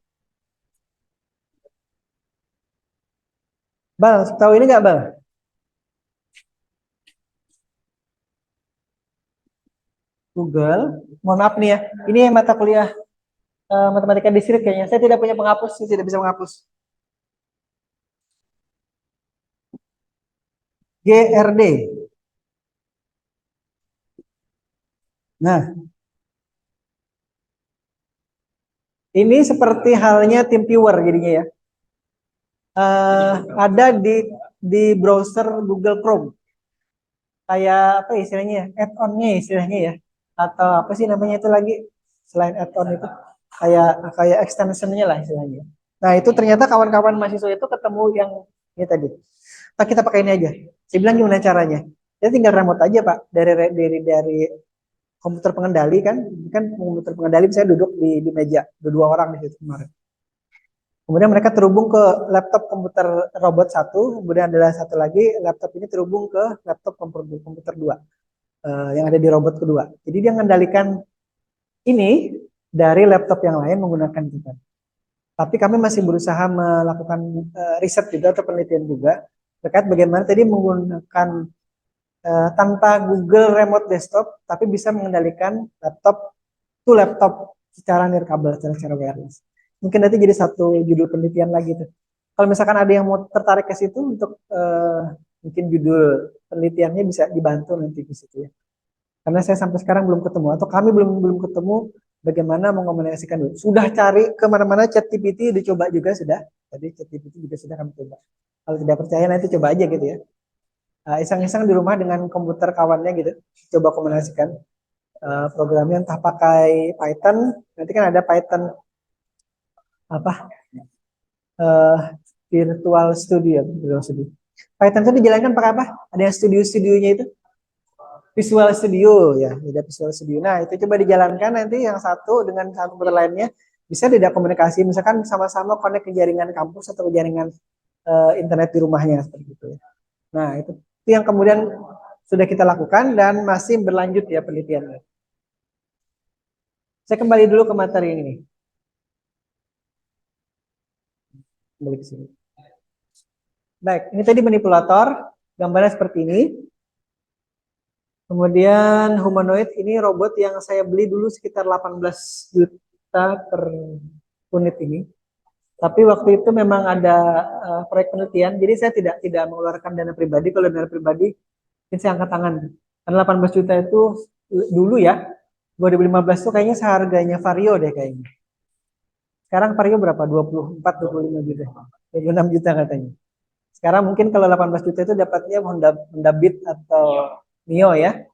Bang, tahu ini nggak Bang? Google, mohon maaf nih ya. Ini mata kuliah matematika distrik kayaknya. Saya tidak punya penghapus, saya tidak bisa menghapus. GRD. Nah, ini seperti halnya TeamViewer jadinya ya. Ada di browser Google Chrome. Kayak apa ya istilahnya ya? Add-on-nya istilahnya ya. Atau apa sih namanya itu lagi selain add-on itu? Kayak kayak extension-nya lah istilahnya. Nah, itu ternyata kawan-kawan mahasiswa itu ketemu yang ini tadi. Nah, kita pakai ini aja. Saya bilang gimana caranya? Dia tinggal remote aja, Pak. Dari komputer pengendali kan komputer pengendali saya duduk di meja, ada dua orang di situ kemarin. Kemudian mereka terhubung ke laptop komputer robot satu, kemudian ada satu lagi laptop ini terhubung ke laptop komputer dua yang ada di robot kedua. Jadi dia mengendalikan ini dari laptop yang lain menggunakan kita. Tapi kami masih berusaha melakukan riset juga atau penelitian juga terkait bagaimana tadi menggunakan tanpa Google Remote Desktop, tapi bisa mengendalikan laptop secara nirkabel, secara wireless. Mungkin nanti jadi satu judul penelitian lagi tuh. Kalau misalkan ada yang mau tertarik ke situ untuk mungkin judul penelitiannya bisa dibantu nanti di situ ya. Karena saya sampai sekarang belum ketemu atau kami belum belum ketemu bagaimana mengomunikasikan dulu. Sudah cari kemana-mana ChatGPT dicoba juga sudah. Tadi ChatGPT juga sudah kami coba. Kalau tidak percaya nanti coba aja gitu ya. Iseng-iseng di rumah dengan komputer kawannya gitu. Coba komunikasikan programnya entah pakai Python. Nanti kan ada Python apa eh, Virtual Studio, Virtual Studio. Python itu dijalankan pakai apa? Ada yang studio-studionya itu. Visual Studio ya, ada Visual Studio. Nah, itu coba dijalankan nanti yang satu dengan satu komputer lainnya bisa tidak komunikasi, misalkan sama-sama connect ke jaringan kampus atau ke jaringan internet di rumahnya seperti itu. Nah, itu yang kemudian sudah kita lakukan dan masih berlanjut ya penelitiannya. Saya kembali dulu ke materi ini. Kembali ke sini. Baik, ini tadi manipulator, gambarnya seperti ini. Kemudian humanoid ini robot yang saya beli dulu sekitar 18 juta per unit ini. Tapi waktu itu memang ada proyek penelitian, jadi saya tidak mengeluarkan dana pribadi. Kalau dana pribadi, ini saya angkat tangan. Karena 18 juta itu dulu ya, 2015 itu kayaknya seharganya Vario deh kayaknya. Sekarang Vario berapa? 24, 25 juta. 26 juta katanya. Sekarang mungkin kalau 18 juta itu dapatnya Honda, Honda Beat atau Mio ya.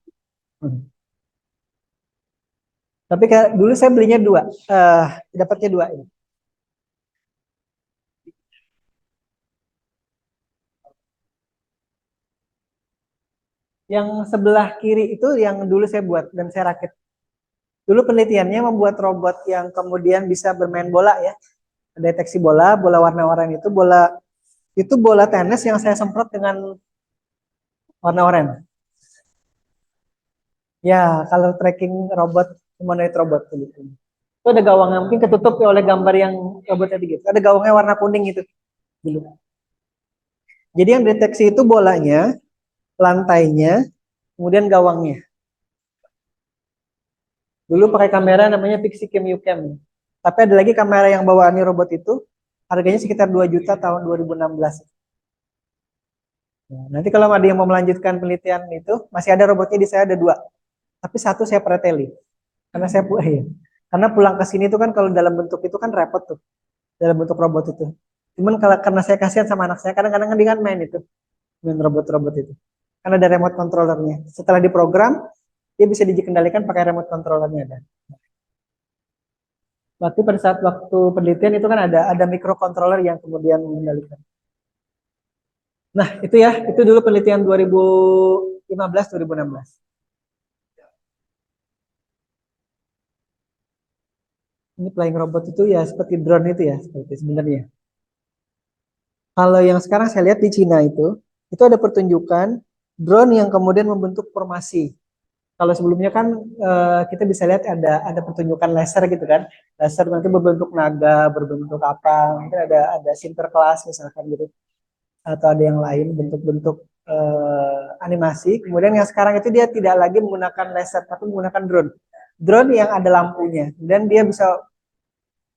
Tapi dulu saya belinya dua, dapatnya dua ini. Yang sebelah kiri itu yang dulu saya buat dan saya rakit. Dulu penelitiannya membuat robot yang kemudian bisa bermain bola ya. Deteksi bola, bola warna-oranye itu bola tenis yang saya semprot dengan warna oranye. Ya, kalau tracking robot, humanoid robot gitu. Itu ada gawangnya, mungkin ketutup oleh gambar yang robot tadi gitu. Ada gawangnya warna kuning itu dulu. Jadi yang deteksi itu bolanya, lantainya, kemudian gawangnya. Dulu pakai kamera namanya Pixicam Ucam. Tapi ada lagi kamera yang bawaan robot itu, harganya sekitar 2 juta tahun 2016. Nah, nanti kalau ada yang mau melanjutkan penelitian itu, masih ada robotnya di saya ada dua. Tapi satu saya preteli. Karena saya ya. Karena pulang ke sini itu kan kalau dalam bentuk itu kan repot tuh. Dalam bentuk robot itu. Cuman kalau karena saya kasihan sama anak saya, kadang-kadang kan dia kan main itu. Main robot-robot itu. Karena ada remote controllernya. Setelah diprogram, dia bisa dikendalikan pakai remote controllernya ada. Waktu pada saat waktu penelitian itu kan ada microcontroller yang kemudian mengendalikan. Nah, itu ya, itu dulu penelitian 2015 2016. Ini flying robot itu ya seperti drone itu ya, seperti sebenarnya. Kalau yang sekarang saya lihat di Cina itu ada pertunjukan drone yang kemudian membentuk formasi. Kalau sebelumnya kan kita bisa lihat ada pertunjukan laser gitu kan. Laser nanti berbentuk naga, berbentuk apa, mungkin ada Sinterklas misalkan gitu. Atau ada yang lain bentuk-bentuk animasi. Kemudian yang sekarang itu dia tidak lagi menggunakan laser tapi menggunakan drone. Drone yang ada lampunya dan dia bisa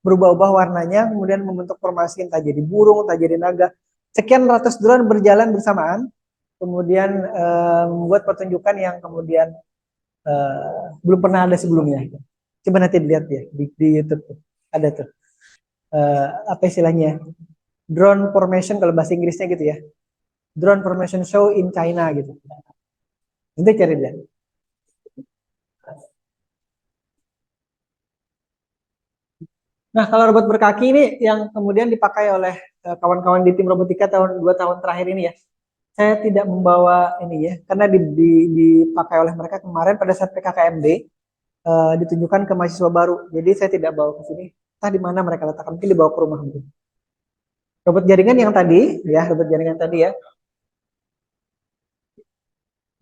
berubah-ubah warnanya, kemudian membentuk formasi entah jadi burung, entah jadi naga. Sekian ratus drone berjalan bersamaan, kemudian membuat pertunjukan yang kemudian belum pernah ada sebelumnya. Coba nanti dilihat ya di YouTube ada tuh apa istilahnya drone formation kalau bahasa Inggrisnya gitu ya, drone formation show in China gitu. Nanti cari deh. Nah, kalau robot berkaki ini yang kemudian dipakai oleh kawan-kawan di tim robotika tahun 2 tahun terakhir ini ya. Saya tidak membawa ini ya, karena dipakai oleh mereka kemarin pada saat PKKMB ditunjukkan ke mahasiswa baru. Jadi saya tidak bawa ke sini. Entah di mana mereka letakkan, mungkin dibawa ke rumah mungkin. Robot jaringan yang tadi, ya, robot jaringan tadi ya.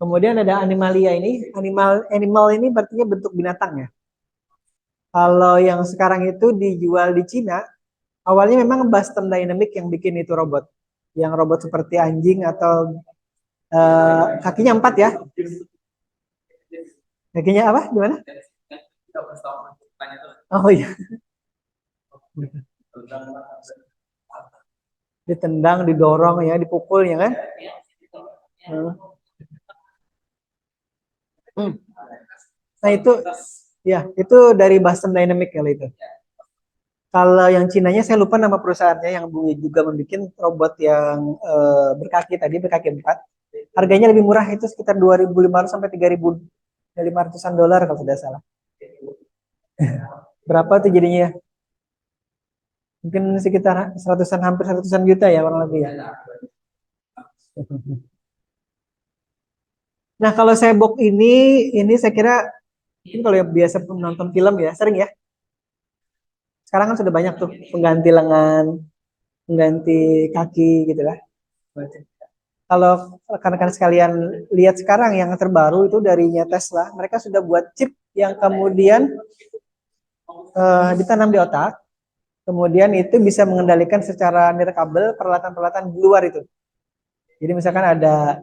Kemudian ada animalia ini. Animal ini berarti bentuk binatang ya. Kalau yang sekarang itu dijual di Cina, awalnya memang Boston Dynamic yang bikin itu robot. Yang robot seperti anjing atau kakinya 4 ya. Kakinya apa? Gimana? Oh iya. Ditendang, didorong ya, dipukul ya kan? Hmm. Nah itu ya itu dari Boston Dynamic kalau itu. Kalau yang Cinanya saya lupa nama perusahaannya yang juga membuat robot yang berkaki tadi berkaki empat. Harganya lebih murah itu sekitar 2.500 sampai 3.500-an dolar kalau tidak salah. Berapa tuh jadinya ya? Mungkin sekitar seratusan hampir seratusan juta ya kurang lebih ya. Nah kalau saya box ini saya kira ini kalau yang biasa menonton film ya sering ya. Sekarang kan sudah banyak tuh pengganti lengan, pengganti kaki gitu lah. Kalau rekan-rekan sekalian lihat sekarang yang terbaru itu darinya Tesla, mereka sudah buat chip yang kemudian ditanam di otak, kemudian itu bisa mengendalikan secara nirkabel peralatan-peralatan di luar itu. Jadi misalkan ada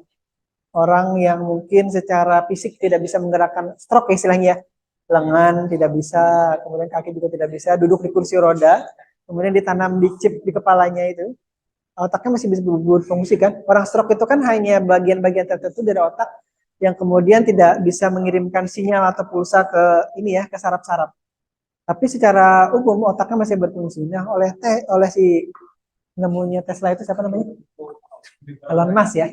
orang yang mungkin secara fisik tidak bisa menggerakkan stroke istilahnya, lengan tidak bisa, kemudian kaki juga tidak bisa, duduk di kursi roda, kemudian ditanam di chip di kepalanya itu, otaknya masih bisa berfungsi kan. Orang stroke itu kan hanya bagian-bagian tertentu dari otak yang kemudian tidak bisa mengirimkan sinyal atau pulsa ke ini ya, ke saraf-saraf. Tapi secara umum otaknya masih berfungsi. Nah, oleh si nemunya Tesla itu siapa namanya? Elon Musk ya.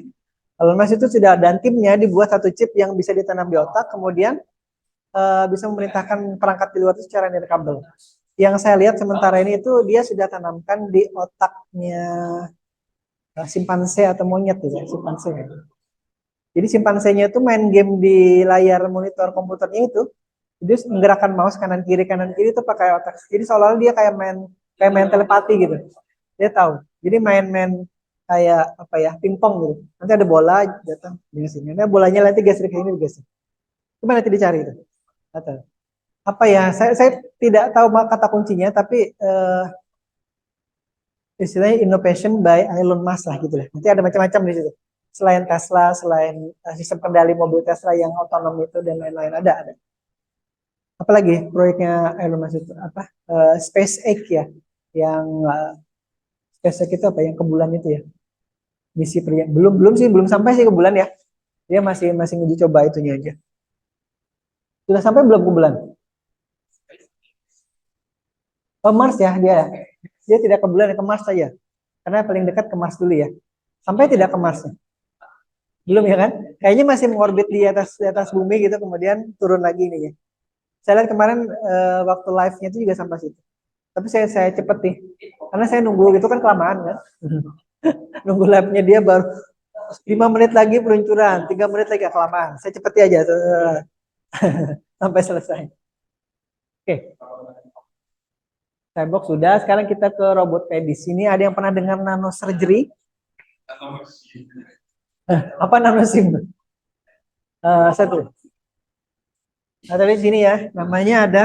Elon Musk itu sudah dan timnya dibuat satu chip yang bisa ditanam di otak, kemudian bisa memerintahkan perangkat di luar itu secara nirkabel. Yang saya lihat sementara ini itu dia sudah tanamkan di otaknya simpanse atau monyet gitu ya, simpanse. Jadi simpansenya itu main game di layar monitor komputernya itu, dia menggerakkan mouse kanan kiri itu pakai otak. Jadi seolah-olah dia kayak main telepati gitu. Dia tahu. Jadi main-main kayak apa ya, pingpong gitu. Nanti ada bola datang di sini. Nah, bolanya nanti geser ke sini geser. Coba nanti dicari itu. Atau apa ya? Saya tidak tahu kata kuncinya, tapi istilahnya innovation by Elon Musk lah gitu lah. Nanti ada macam-macam di situ. Selain Tesla, selain sistem kendali mobil Tesla yang otonom itu dan lain-lain ada. Apalagi proyeknya Elon Musk itu apa? SpaceX ya, yang SpaceX itu apa? Yang ke bulan itu ya. Misi pria. Belum belum sih, belum sampai sih ke bulan ya. Dia masih masih uji coba itunya aja. Sudah sampai belum ke bulan? Ke Mars ya dia. Dia tidak ke bulan, ke Mars saja. Karena paling dekat ke Mars dulu ya. Sampai tidak ke Mars. Belum ya kan? Kayaknya masih mengorbit di atas bumi gitu, kemudian turun lagi nih ya. Saya lihat kemarin waktu live-nya itu juga sampai situ. Tapi saya cepet nih. Karena saya nunggu gitu kan kelamaan kan. Nunggu live-nya dia baru 5 menit lagi peluncuran, 3 menit lagi kelamaan. Saya cepeti aja sampai selesai. Oke, tembok sudah. Sekarang kita ke robot pedis. Ini ada yang pernah dengar nano surgery? Apa nano sim? Satu. Nah, tadi sini ya, namanya ada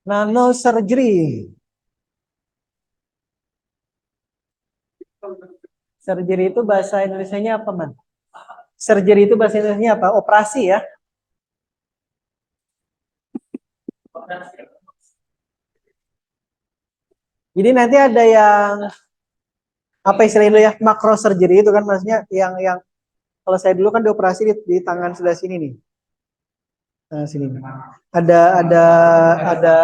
nano surgery. Surgery itu bahasa Indonesianya apa, Man? Surgery itu bahasa Indonesianya apa? Operasi ya. Jadi nanti ada yang apa istilahnya ya makro surgery itu kan maksudnya yang kalau saya dulu kan dioperasi di tangan sebelah sini nih. Nah, sini. Ada ada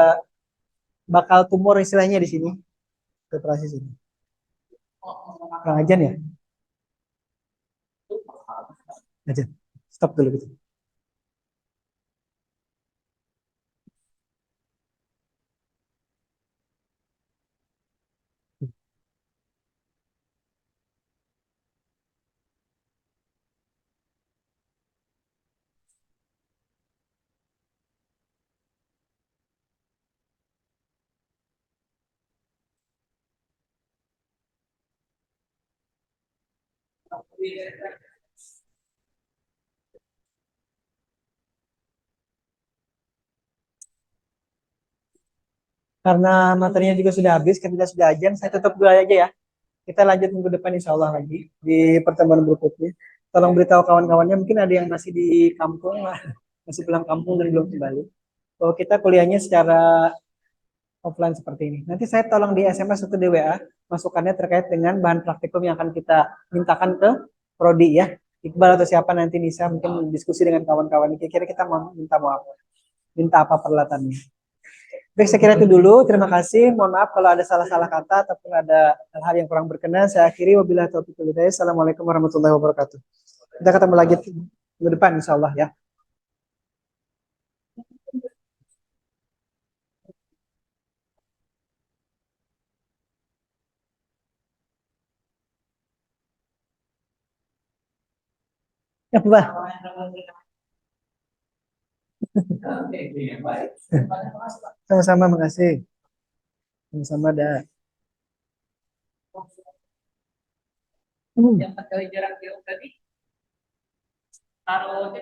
bakal tumor istilahnya di sini. Operasi sini. Kurang ajan ya? Ajan. Stop dulu gitu. Karena materinya juga sudah habis, kita sudah ajan, saya tutup dulu aja ya. Kita lanjut minggu depan insya Allah lagi di pertemuan berikutnya. Tolong beritahu kawan-kawannya, mungkin ada yang masih di kampung lah, masih pulang kampung dan belum kembali. Bahwa kita kuliahnya secara offline seperti ini. Nanti saya tolong di SMS atau di WA masukannya terkait dengan bahan praktikum yang akan kita mintakan ke prodi ya. Iqbal atau siapa nanti bisa mungkin diskusi dengan kawan-kawan. Kira-kira kita mau mau apa? Minta apa peralatannya? Baik, saya kira itu dulu. Terima kasih. Mohon maaf kalau ada salah-salah kata ataupun ada hal-hal yang kurang berkenan. Saya akhiri. Wabillahi taufiq wal hidayah. Assalamualaikum warahmatullahi wabarakatuh. Kita ketemu lagi minggu depan, insya Allah ya. Ya, Pak. Sama-sama, makasih. Sama-sama, dah. Yang 4 kali jarak jauh tadi, taruh